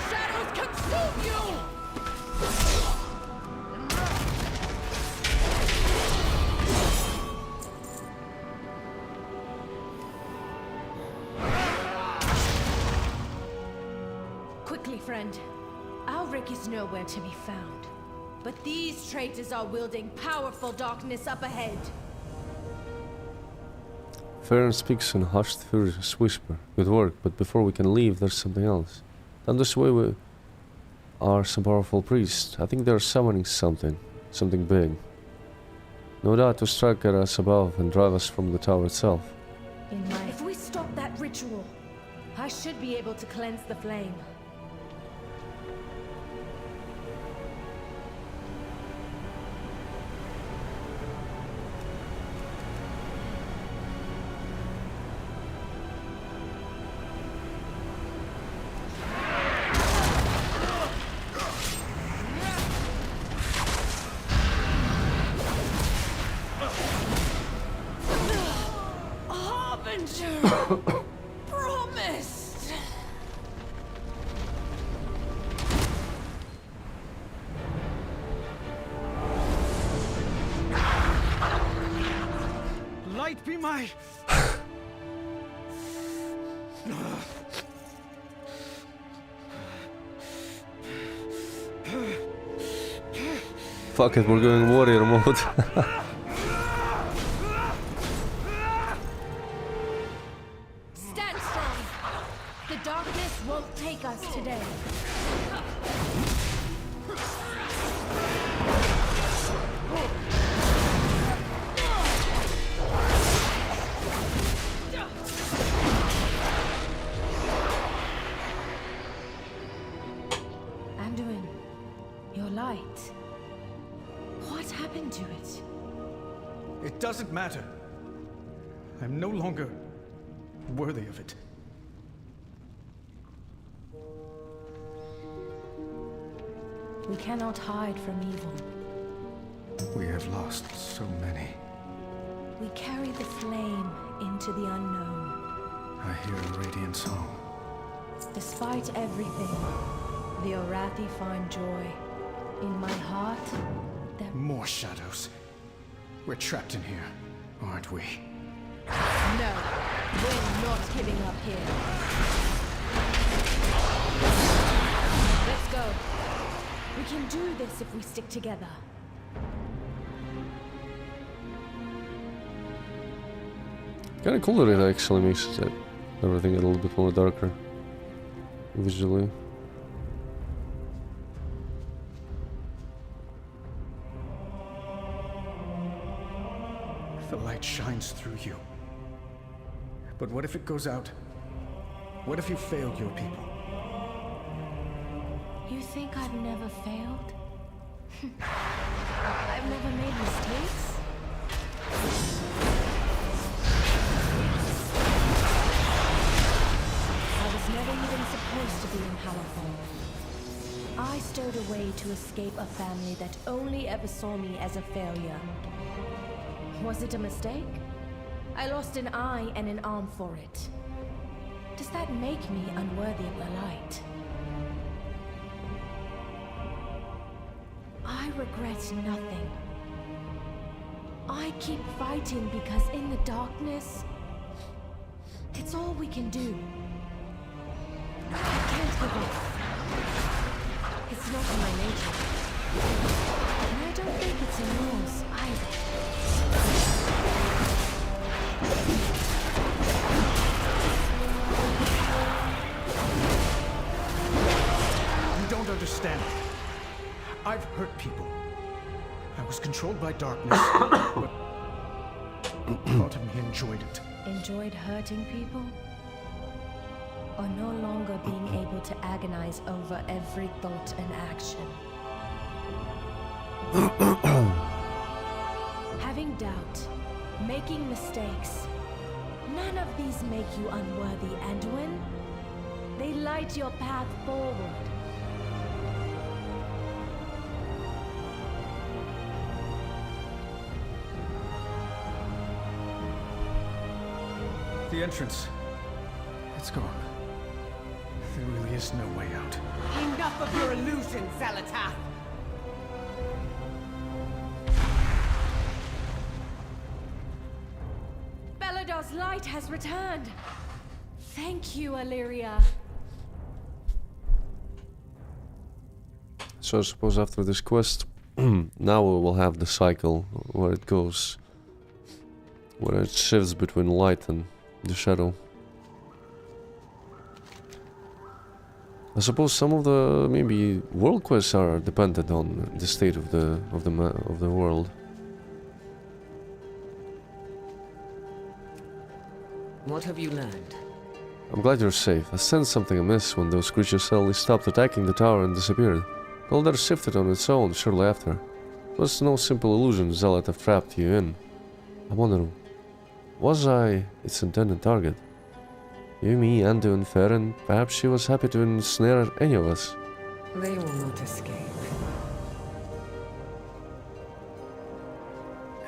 Shadows consume you! Quickly, friend. Alric is nowhere to be found. But these traitors are wielding powerful darkness up ahead. Farron speaks in a hushed, furious whisper. Good work, but before we can leave, there's something else. Down this way are some powerful priests. I think they're summoning something big. No doubt to strike at us above and drive us from the tower itself. If we stop that ritual, I should be able to cleanse the flame. Harbinger! Promised! Light be my... Fuck it, we're going warrior mode. Stand strong! The darkness won't take us today. doesn't matter. I'm no longer worthy of it. We cannot hide from evil. We have lost so many. We carry the flame into the unknown. I hear a radiant song. Despite everything, the Orathi find joy. In my heart, there... More shadows. We're trapped in here, aren't we? No, we're not giving up here. Let's go. We can do this if we stick together. Kinda cool that it actually makes it everything a little bit more darker visually. The light shines through you. But what if it goes out? What if you failed your people? You think I've never failed? I've never made mistakes? I was never even supposed to be in Hallowfall. I stowed away to escape a family that only ever saw me as a failure. Was it a mistake? I lost an eye and an arm for it. Does that make me unworthy of the light? I regret nothing. I keep fighting because in the darkness, it's all we can do. I can't give up. It's not in my nature. And I don't think it's in yours either. You don't understand. I've hurt people. I was controlled by darkness, but part of me enjoyed it. Enjoyed hurting people? Or no longer being able to agonize over every thought and action? Having doubt, making mistakes, none of these make you unworthy, Anduin. They light your path forward. The entrance. It's gone. There really is no way out. Enough of your illusions, Zalatath! Belador's light has returned. Thank you, Illyria. So I suppose after this quest, now we will have the cycle where it goes, where it shifts between light and the shadow. I suppose some of the maybe world quests are dependent on the state of the world. What have you learned? I'm glad you're safe. I sensed something amiss when those creatures suddenly stopped attacking the tower and disappeared. All that shifted on its own shortly after. It was no simple illusion Zealot have trapped you in. I wonder, was I its intended target? You, me, Andu, and Farron, perhaps she was happy to ensnare any of us. They will not escape.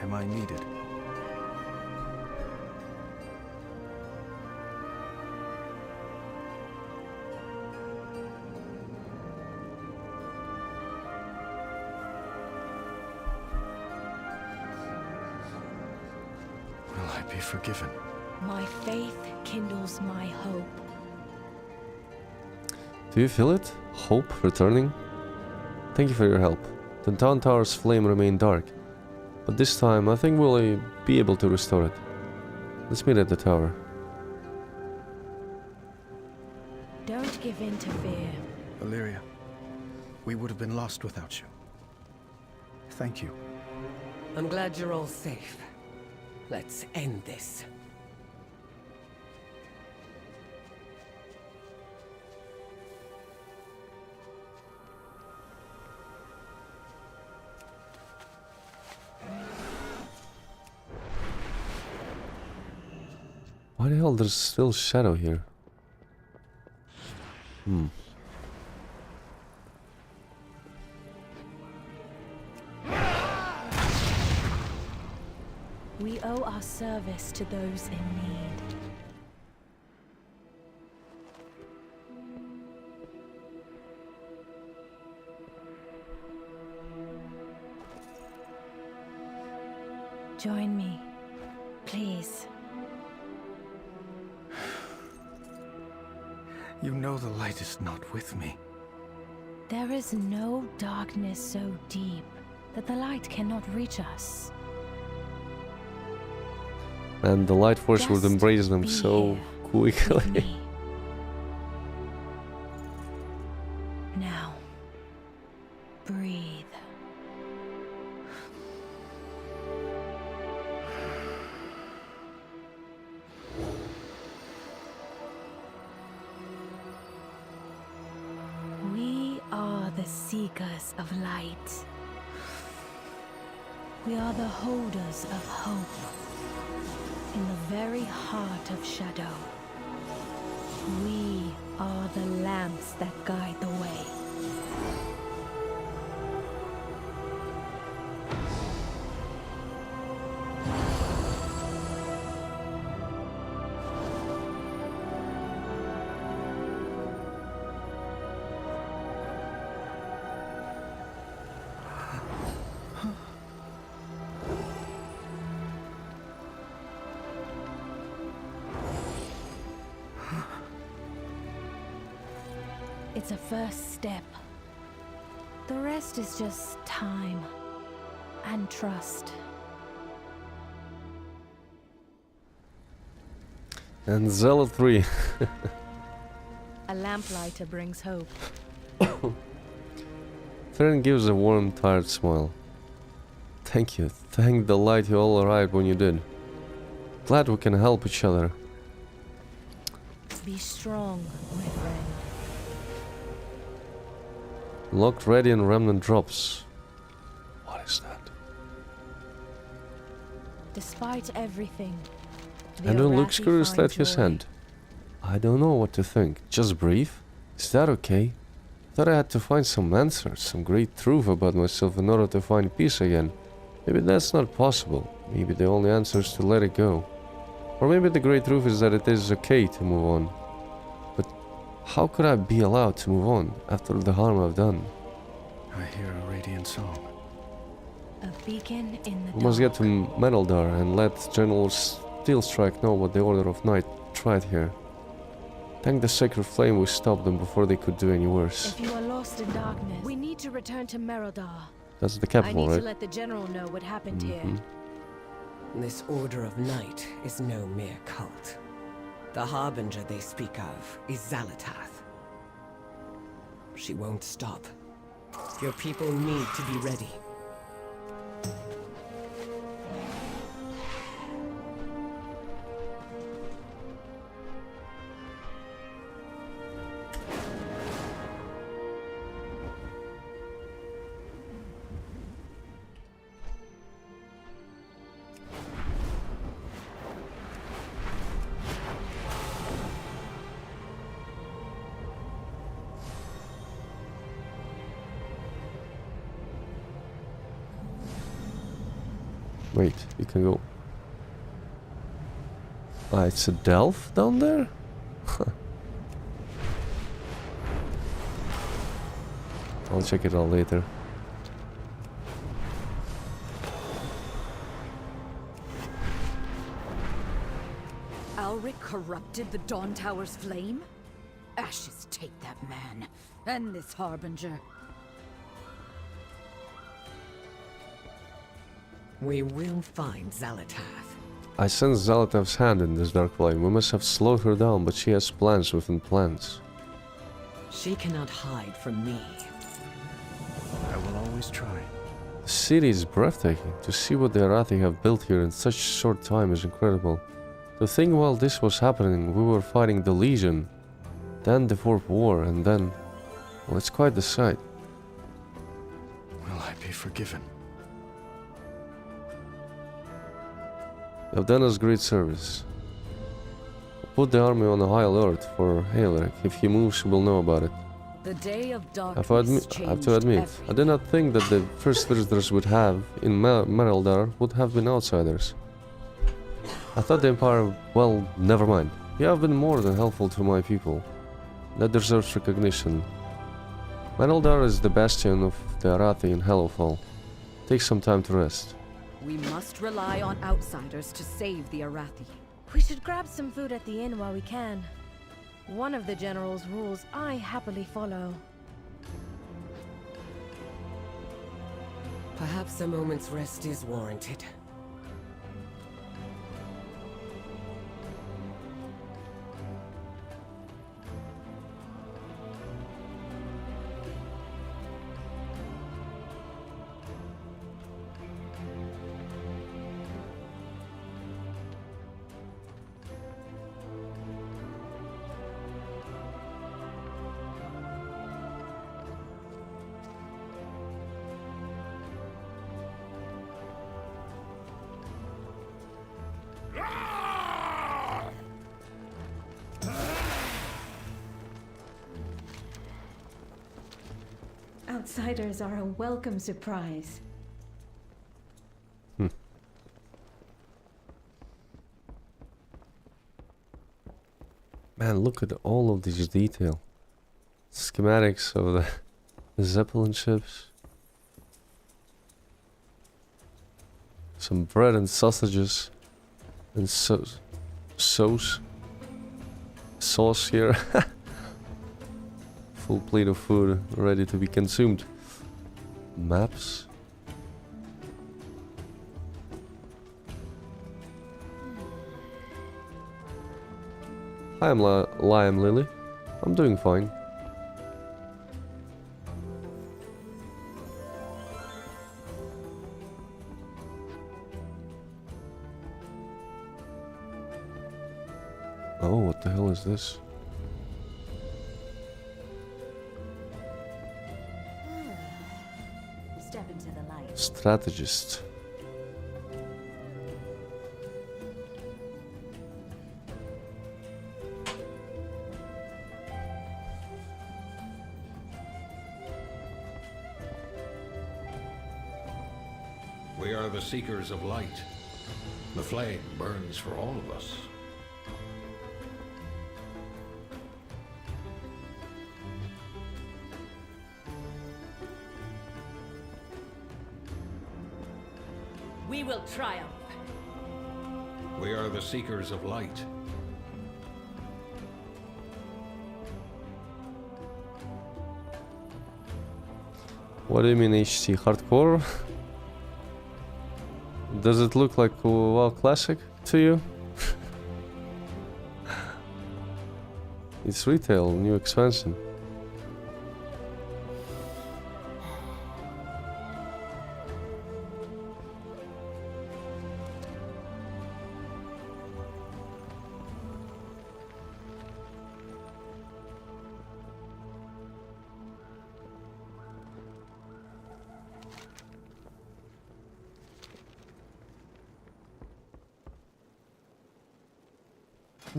Am I needed? Will I be forgiven? My faith kindles my hope. Do you feel it? Hope returning? Thank you for your help. The town tower's flame remained dark, but this time I think we'll be able to restore it. Let's meet at the tower. Don't give in to fear. Illyria, we would have been lost without you. Thank you. I'm glad you're all safe. Let's end this. Why the hell there's still shadow here? We owe our service to those in need. Join me, please. You know the light is not with me. There is no darkness so deep that the light cannot reach us. And the light force would Just embrace them be so here quickly. with me. Now, breathe. We are the seekers of light. We are the holders of hope. In the very heart of shadow, we are the lamps that guide the way. It's a first step. The rest is just time and trust. And zealotry. A lamplighter brings hope. Theron gives a warm, tired smile. Thank you. Thank the light you all arrived when you did. Glad we can help each other. Be strong, my friend. Locked ready and remnant drops. What is that? Despite everything, the And when Luke's Arathi curious find let his joy. hand. I don't know what to think. Just breathe? Is that okay? Thought I had to find some answers, some great truth about myself in order to find peace again. Maybe that's not possible. Maybe the only answer is to let it go. Or maybe the great truth is that it is okay to move on. But how could I be allowed to move on after the harm I've done? I hear a radiant song. A beacon in the We must get dark. to Meneldar and let General Steelstrike know what the Order of Night tried here. Thank the Sacred Flame we stopped them before they could do any worse. If you are lost in darkness, we need to return to Merodar. That's the I capital, need right? to let the General know what happened here. This Order of Night is no mere cult. The Harbinger they speak of is Xalatath. She won't stop. Your people need to be ready. Wait, you can go. Ah, it's a delve down there? I'll check it out later. Alric corrupted the Dawn Tower's flame? Ashes take that man, and this Harbinger. We will find Xalatath. I sense Zalatath's hand in this dark flame. We must have slowed her down, but she has plans within plans. She cannot hide from me. I will always try. The city is breathtaking. To see what the Arathi have built here in such short time is incredible. To think while this was happening, we were fighting the Legion, then the Fourth War, and then... well, it's quite the sight. Will I be forgiven? You have done us great service. put the army on a high alert for Haelric. If he moves, we'll know about it. The day of I darkness have to admit, I did not think that the first visitors would have in Mereldar would have been outsiders. I thought the Empire, well, never mind. You have been more than helpful to my people. That deserves recognition. Mereldar is the bastion of the Arathi in Hallowfall. Take some time to rest. We must rely on outsiders to save the Arathi. We should grab some food at the inn while we can. One of the general's rules I happily follow. Perhaps a moment's rest is warranted. Outsiders are a welcome surprise. Man, look at all of these detail. Schematics of the Zeppelin ships. Some bread and sausages. And sauce here. Full plate of food ready to be consumed. Maps. Hi, I'm Lily. I'm doing fine. Oh, what the hell is this? Step into the light. Strategist. We are the seekers of light. The flame burns for all of us. We will triumph. We are the seekers of light. What do you mean HC hardcore? Does it look like WoW Classic to you? It's retail, new expansion.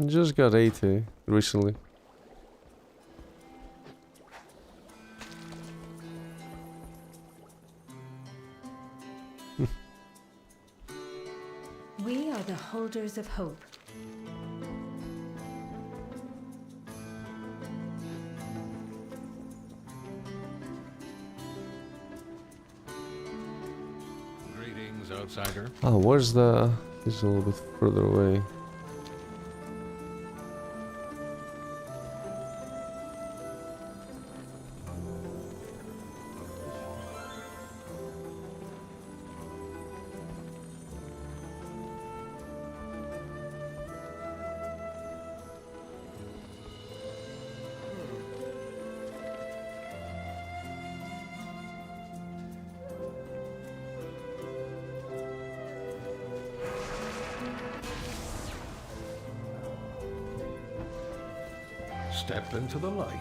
Just got 80 recently. We are the holders of hope. Greetings, outsider. Oh, where's the... He's a little bit further away. Step into the light.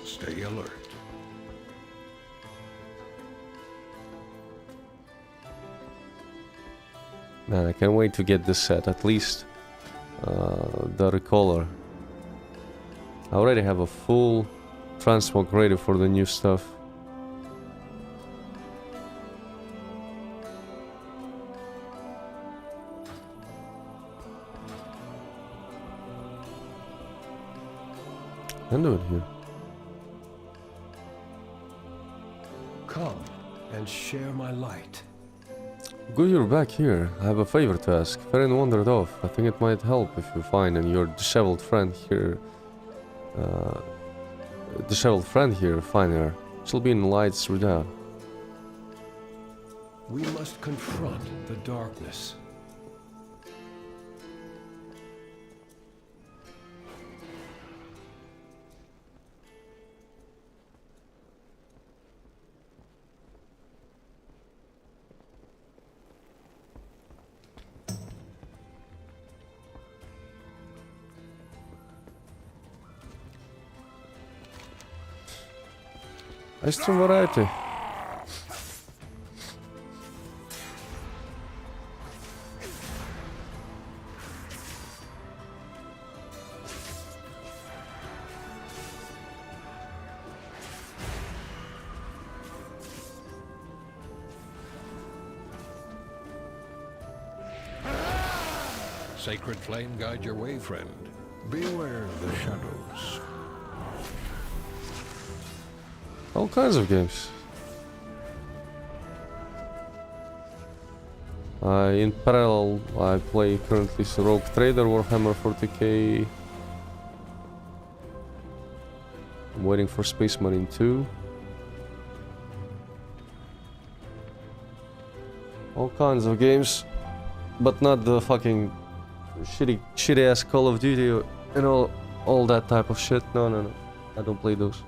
Stay alert. Man, I can't wait to get this set, at least the recolor. I already have a full transmog ready for the new stuff. Can do it here. Come and share my light. Good you're back here. I have a favor to ask. Farron wandered off. I think it might help if you find your disheveled friend here. Find her. She'll be in the lights redoubt. We must confront the darkness. Ice cream variety. Sacred flame guide your way, friend. Beware of the shadows. All kinds of games. In parallel, I play currently Rogue Trader, Warhammer 40k. I'm waiting for Space Marine 2. All kinds of games, but not the fucking shitty ass Call of Duty and all that type of shit. No. I don't play those.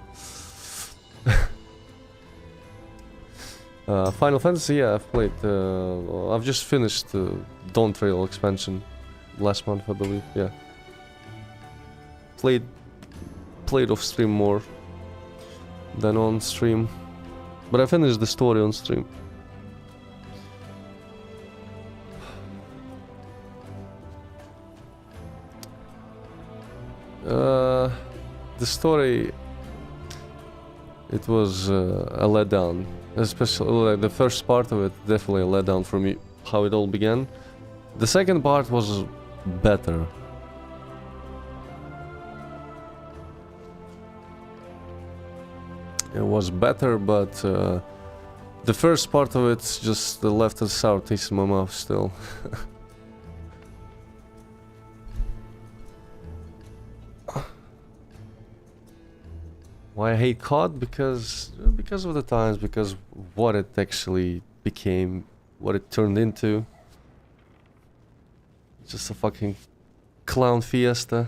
Final Fantasy, yeah, I've played. I've just finished Dawn Trail expansion last month, I believe. Yeah, played off stream more than on stream, but I finished the story on stream. The story, it was a letdown. Especially like the first part of it, definitely a letdown for me, how it all began. The second part was better. It was better, but the first part of it just left a sour taste in my mouth still. Why I hate COD? Because of the times, because what it actually became, what it turned into. Just a fucking clown fiesta.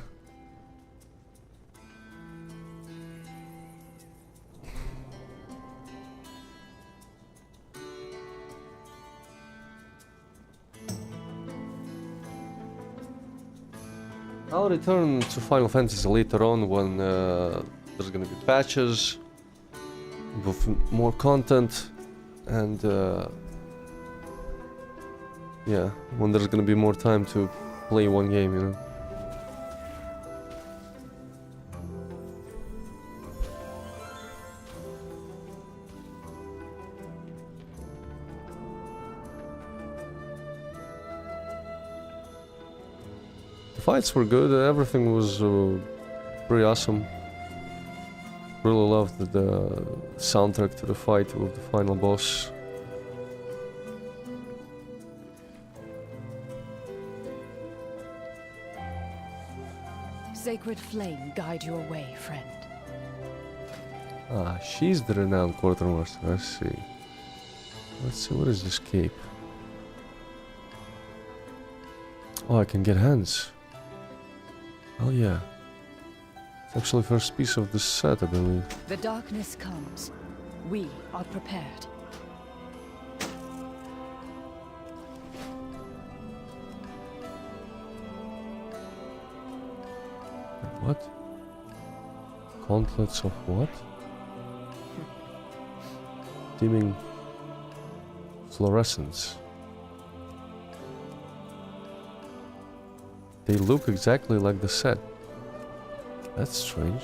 I'll return to Final Fantasy later on when there's gonna be patches with more content and yeah, when there's gonna be more time to play one game, you know. The fights were good, everything was pretty awesome. Really loved the soundtrack to the fight with the final boss. Sacred flame guide your way, friend. Ah, she's the renowned quartermaster, I see. Let's see, what is this cape? Oh, I can get hands. Oh yeah. It's actually first piece of this set, I believe. The darkness comes. We are prepared. What? Gauntlets of what? Dimming fluorescence. they look exactly like the set. That's strange.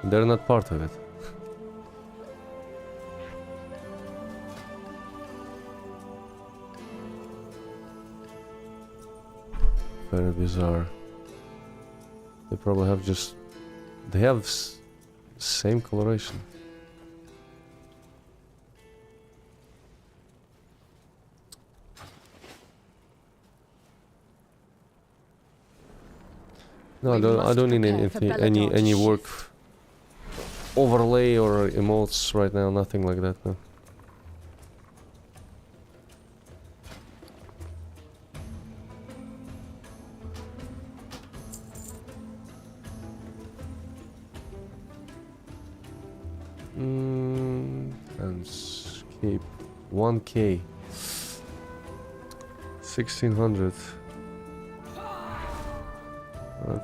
They're not part of it. Very bizarre. They probably have just... They have same coloration. No, I don't need anything, any work overlay or emotes right now, nothing like that, no. Escape 1K 1600.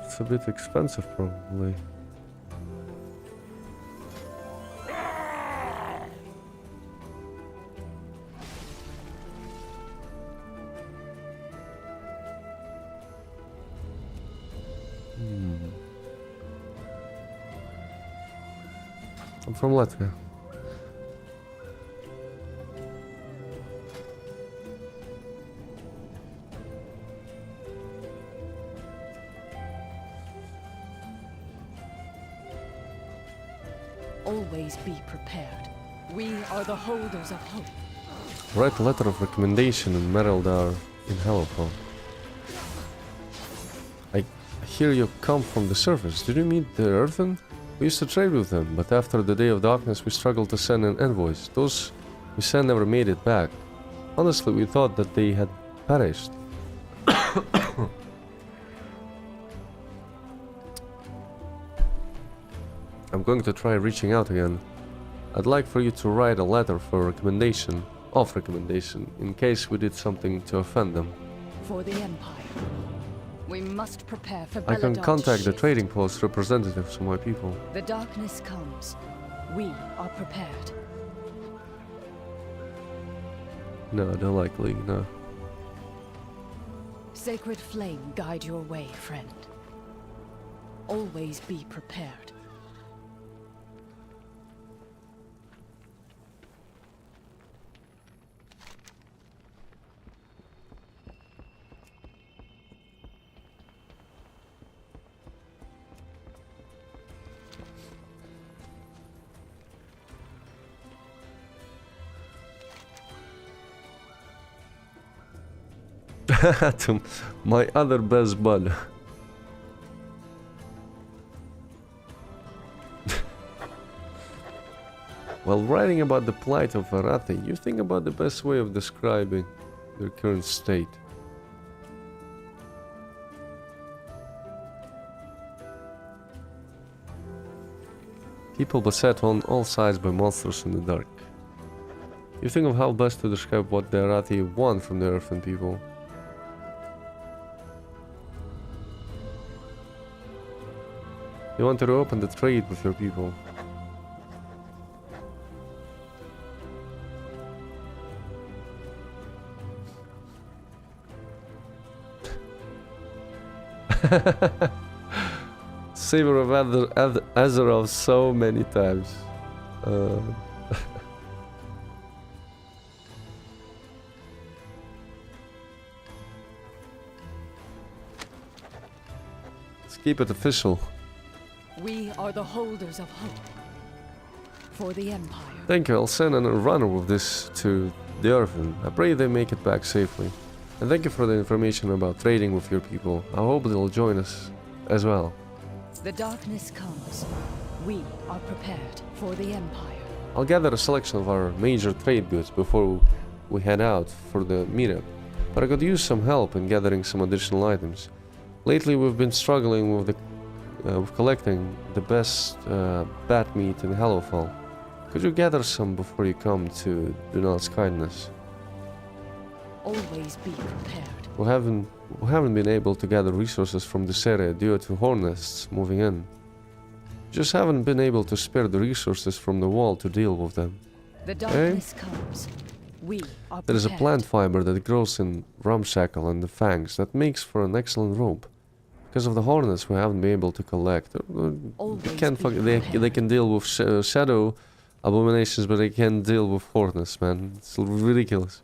It's a bit expensive, probably. I'm from Latvia. Always be prepared. We are the holders of hope. Write a letter of recommendation in Mereldar in Hallowfall. I hear you come from the surface. Did you meet the Earthen? We used to trade with them, but after the Day of Darkness we struggled to send an envoys. Those we sent never made it back. Honestly, we thought that they had perished. I'm going to try reaching out again. I'd like for you to write a letter for recommendation, in case we did something to offend them. For the Empire. We must prepare for I can Belladon's contact the shift. trading post representatives of my people. The darkness comes. We are prepared. No, I don't like League, no. Sacred flame guide your way, friend. Always be prepared. To my other best bud. While writing about the plight of Arathi, you think about the best way of describing their current state. People beset on all sides by monsters in the dark. You think of how best to describe what the Arathi want from the Earthen people. You want to reopen the trade with your people. Savor of Azeroth so many times. Let's keep it official. We are the holders of hope. For the Empire. Thank you, I'll send a runner with this to the Earthen. I pray they make it back safely. And thank you for the information about trading with your people. I hope they'll join us as well. The darkness comes. We are prepared for the Empire. I'll gather a selection of our major trade goods before we head out for the meetup. But I could use some help in gathering some additional items. Lately we've been struggling with collecting the best bat meat in Hallowfall. Could you gather some before you come to Dunal's kindness? Always be prepared. We haven't been able to gather resources from this area due to horn nests moving in. Just haven't been able to spare the resources from the wall to deal with them. The darkness comes. We are There is a prepared. plant fiber that grows in Ramshackle and the fangs that makes for an excellent rope. Because of the hornets we haven't been able to collect. They can't they can deal with shadow abominations, but they can't deal with hornets, man. It's ridiculous.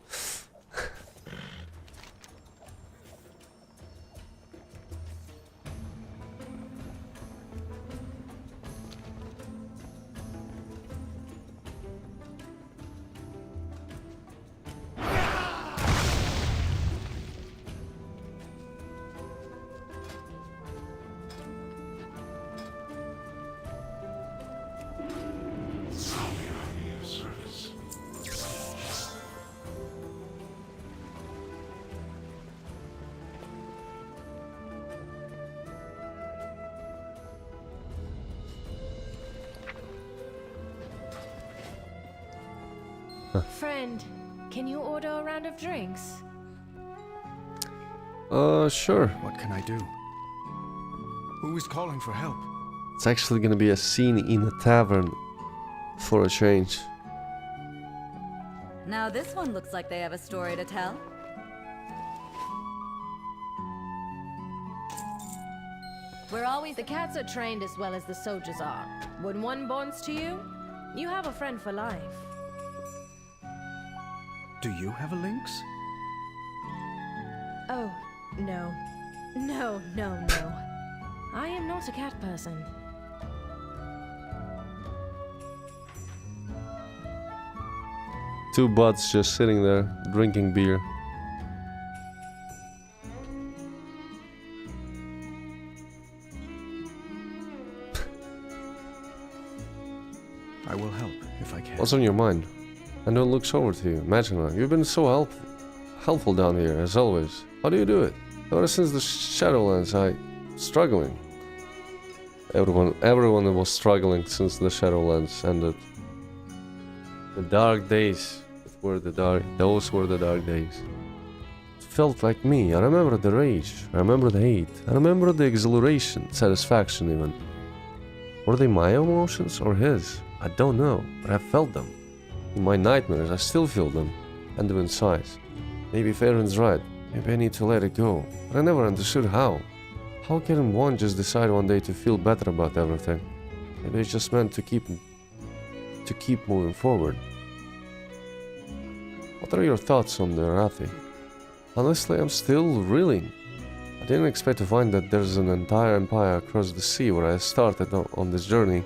Friend, can you order a round of drinks? Sure. What can I do? Who is calling for help? It's actually gonna be a scene in a tavern for a change. Now this one looks like they have a story to tell. We're always... The cats are trained as well as the soldiers are. When one bonds to you, you have a friend for life. Do you have a lynx? Oh, no. No. I am not a cat person. Two buds just sitting there, drinking beer. I will help if I can. What's on your mind? I know it looks over to you. Imagine that. You've been so helpful down here, as always. How do you do it? Ever since the Shadowlands, struggling. Everyone was struggling since the Shadowlands ended. The dark days those were the dark days. It felt like me. I remember the rage. I remember the hate. I remember the exhilaration, satisfaction even. Were they my emotions or his? I don't know, but I felt them. In my nightmares, I still feel them, and them in size. Maybe Farron's right. Maybe I need to let it go. But I never understood how. How can one just decide one day to feel better about everything? Maybe it's just meant to keep moving forward. What are your thoughts on the Arathi? Honestly, I'm still reeling. I didn't expect to find that there's an entire empire across the sea where I started on this journey.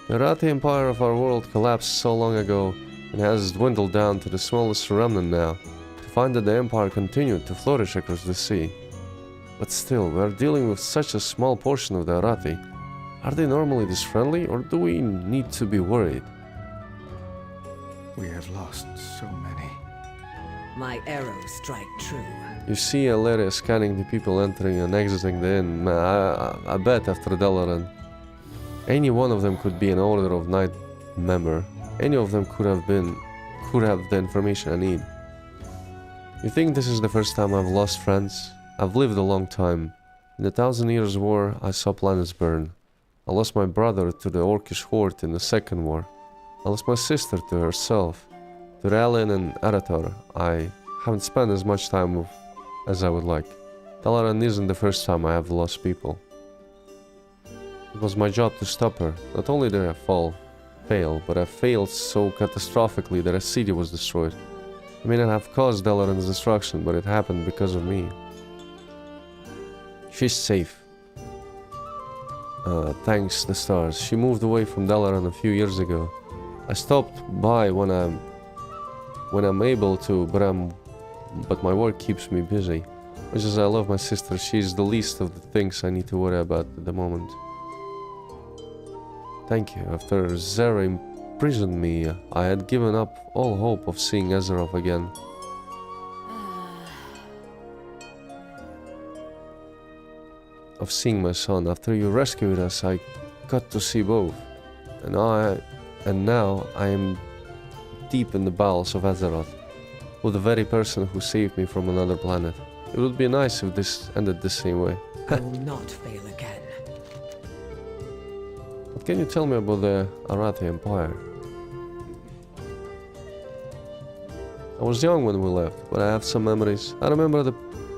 The Arathi empire of our world collapsed so long ago and has dwindled down to the smallest remnant now. To find that the empire continued to flourish across the sea. But still, we are dealing with such a small portion of the Arathi. Are they normally this friendly, or do we need to be worried? We have lost so many. My arrows strike true. You see Aleria scanning the people entering and exiting the inn. I bet after Dalaran, any one of them could be an Order of Knight member. Any of them could have the information I need. You think this is the first time I've lost friends? I've lived a long time. In the 1,000 Years' War, I saw planets burn. I lost my brother to the Orcish horde in the Second War. I lost my sister to herself. To Ralin and Arator, I haven't spent as much time with as I would like. Dalaran isn't the first time I have lost people. It was my job to stop her. Not only did I fail, but I failed so catastrophically that a city was destroyed. I may not have caused Dalaran's destruction, but it happened because of me. She's safe. Thanks the stars. She moved away from Dalaran a few years ago. I stopped by when I'm able to, but my work keeps me busy. Much as I love my sister, she's the least of the things I need to worry about at the moment. Thank you. After Zera imprisoned me, I had given up all hope of seeing Azeroth again. Of seeing my son. After you rescued us, I got to see both. And now I am deep in the bowels of Azeroth, with the very person who saved me from another planet. It would be nice if this ended the same way. I will not fail again. What can you tell me about the Arathi Empire? I was young when we left, but I have some memories. I remember the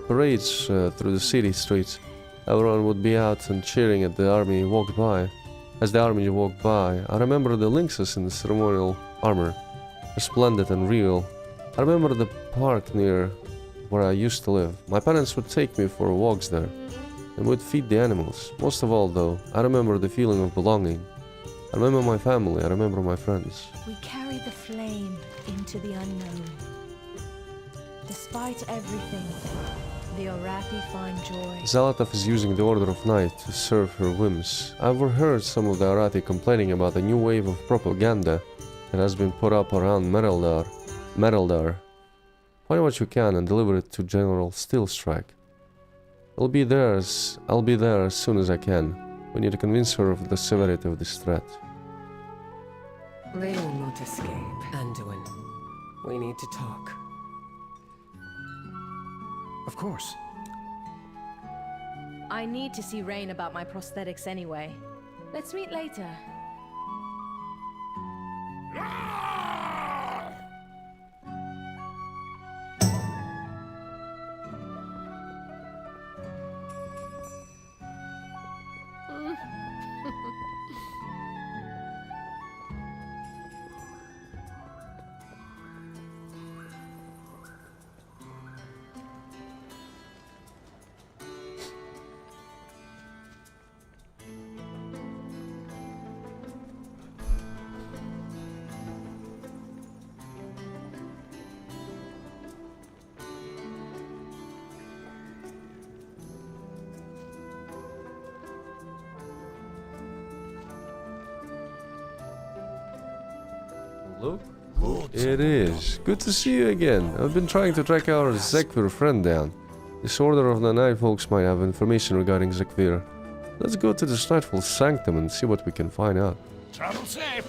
parades through the city streets. Everyone would be out and cheering as the army walked by. I remember the lynxes in the ceremonial armor, resplendent and real. I remember the park near where I used to live. My parents would take me for walks there, and would feed the animals. Most of all, though, I remember the feeling of belonging. I remember my family, I remember my friends. We carry the flame into the unknown. Despite everything, the Orathi find joy. Zalatath is using the Order of Night to serve her whims. I've overheard some of the Orathi complaining about a new wave of propaganda that has been put up around Mereldar. Find what you can and deliver it to General Stillstrike. I'll be there as soon as I can. We need to convince her of the severity of this threat. They will not escape, Anduin. We need to talk. Of course. I need to see Rain about my prosthetics anyway. Let's meet later. Look, it is. Good to see you again. I've been trying to track our Zekvir friend down. This Order of the Night folks might have information regarding Zekvir. Let's go to this Nightfall Sanctum and see what we can find out. Travel safe.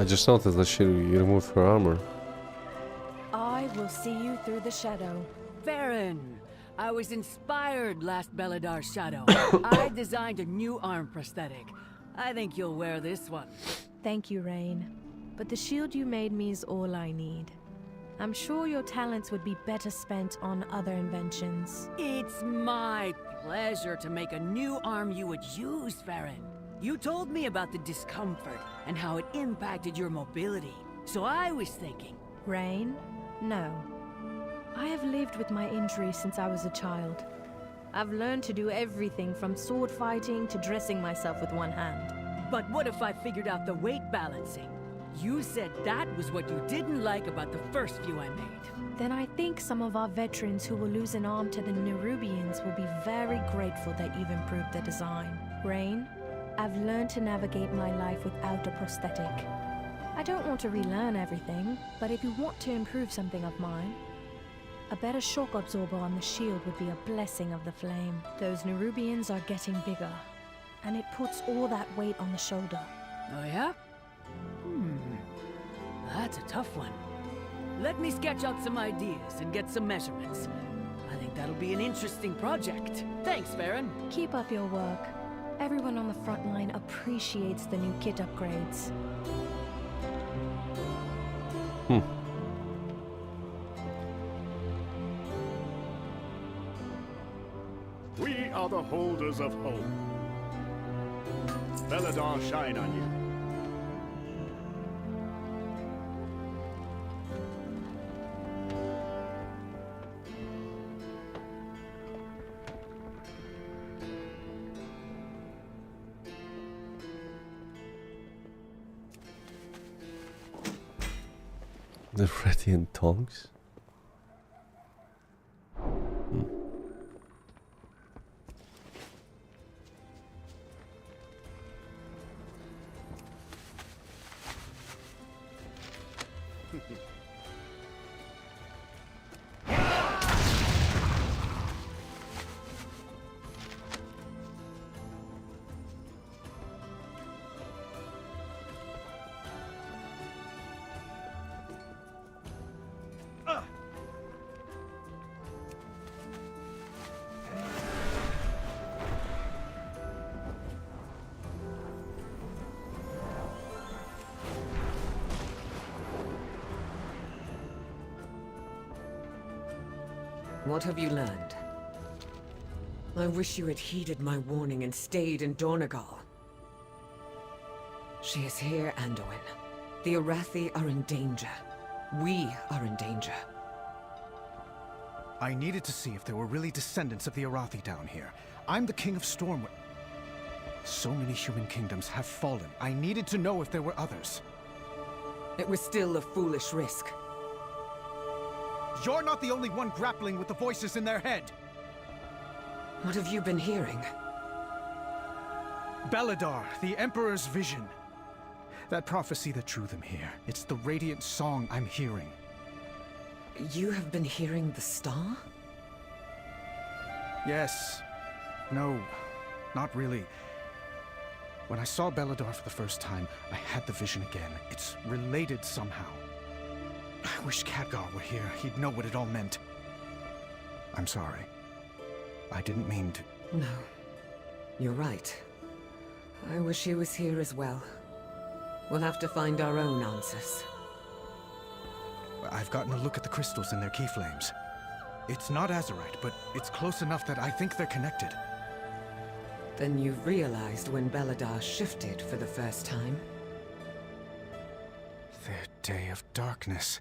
I just noticed that she removed her armor. I will see you through the shadow. Farron! I was inspired last Beladar's shadow. I designed a new arm prosthetic. I think you'll wear this one. Thank you, Rain. But the shield you made me is all I need. I'm sure your talents would be better spent on other inventions. It's my pleasure to make a new arm you would use, Farron. You told me about the discomfort and how it impacted your mobility. So I was thinking... Rain? No. I have lived with my injury since I was a child. I've learned to do everything from sword fighting to dressing myself with one hand. But what if I figured out the weight balancing? You said that was what you didn't like about the first few I made. Then I think some of our veterans who will lose an arm to the Nerubians will be very grateful that you've improved the design. Rain, I've learned to navigate my life without a prosthetic. I don't want to relearn everything, but if you want to improve something of mine, a better shock absorber on the shield would be a blessing of the flame. Those Nerubians are getting bigger, and it puts all that weight on the shoulder. Oh yeah? That's a tough one. Let me sketch out some ideas and get some measurements. I think that'll be an interesting project. Thanks, Farron. Keep up your work. Everyone on the front line appreciates the new kit upgrades. We are the holders of hope. Beladar shine on you. The radiant tongues? What have you learned? I wish you had heeded my warning and stayed in Dornegal. She is here, Anduin. The Arathi are in danger. We are in danger. I needed to see if there were really descendants of the Arathi down here. I'm the King of Stormwind. So many human kingdoms have fallen. I needed to know if there were others. It was still a foolish risk. You're not the only one grappling with the voices in their head! What have you been hearing? Beladar, the Emperor's vision. That prophecy that drew them here. It's the radiant song I'm hearing. You have been hearing the star? Yes. No, not really. When I saw Beladar for the first time, I had the vision again. It's related somehow. I wish Khadgar were here. He'd know what it all meant. I'm sorry. I didn't mean to... No. You're right. I wish he was here as well. We'll have to find our own answers. I've gotten a look at the crystals in their key flames. It's not Azerite, but it's close enough that I think they're connected. Then you realized when Beladar shifted for the first time? Their day of darkness.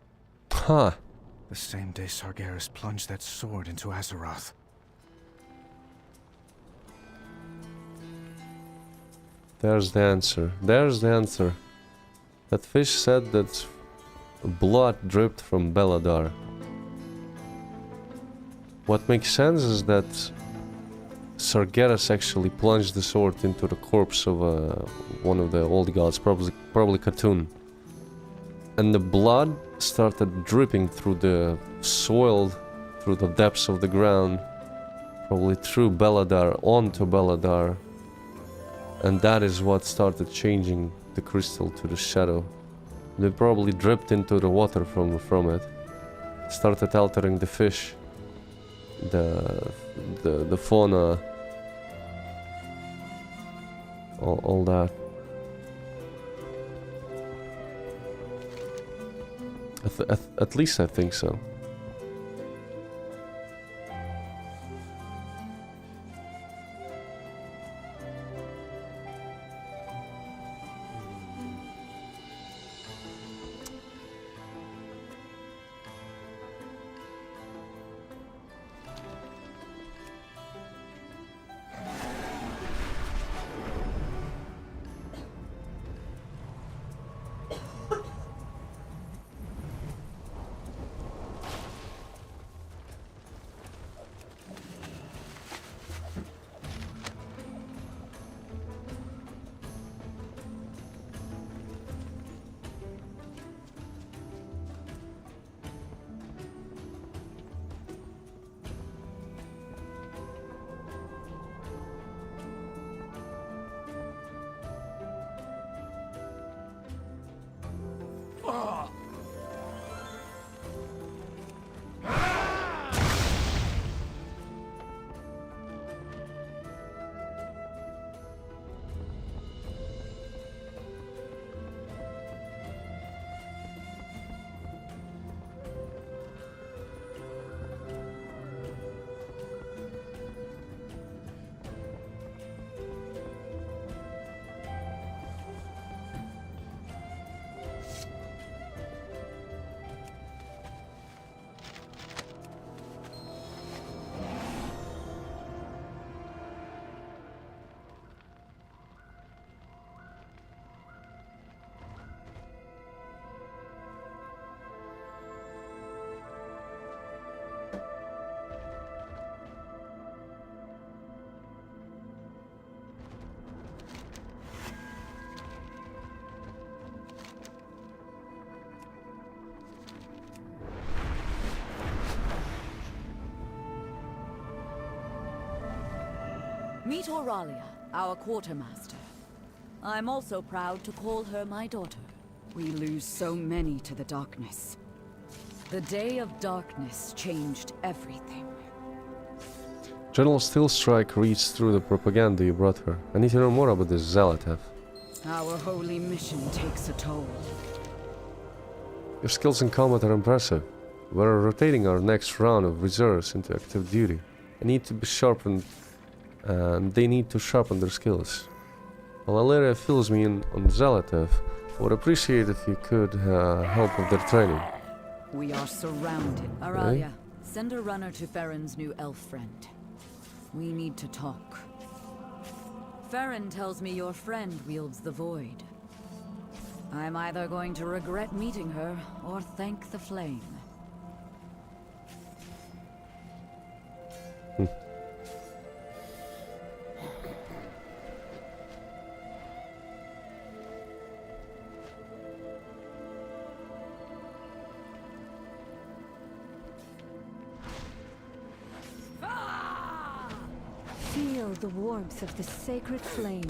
Huh. The same day Sargeras plunged that sword into Azeroth. There's the answer. There's the answer. That fish said that blood dripped from Beladar. What makes sense is that Sargeras actually plunged the sword into the corpse of one of the old gods, probably Khatun. And the blood started dripping through the soil, through the depths of the ground, probably through Beladar, onto Beladar. And that is what started changing the crystal to the shadow. They probably dripped into the water from it. Started altering the fish, the fauna, all that. At least I think so. Meet Auralia, our quartermaster. I'm also proud to call her my daughter. We lose so many to the darkness. The Day of Darkness changed everything. General Stillstrike reads through the propaganda you brought her. I need to know more about this Zalatath. Our holy mission takes a toll. Your skills in combat are impressive. We're rotating our next round of reserves into active duty. I need to be sharpened, and they need to sharpen their skills. While Alleria fills me in on Zalatath, I would appreciate if you could help with their training. We are surrounded. Auralia, send a runner to Farron's new elf friend. We need to talk. Farron tells me your friend wields the Void. I'm either going to regret meeting her, or thank the Flame. Feel the warmth of the sacred flame.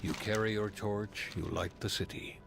You carry your torch, you light the city.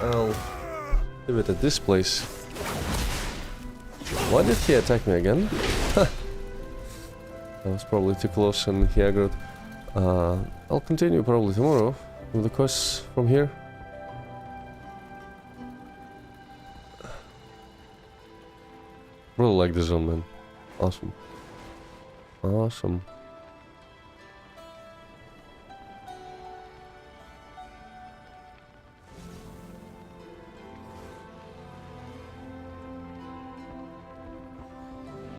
I'll leave it at this place. Why did he attack me again? That was probably too close and he aggroed. I'll continue probably tomorrow with the quests from here. Really like this zone, man. Awesome. Awesome.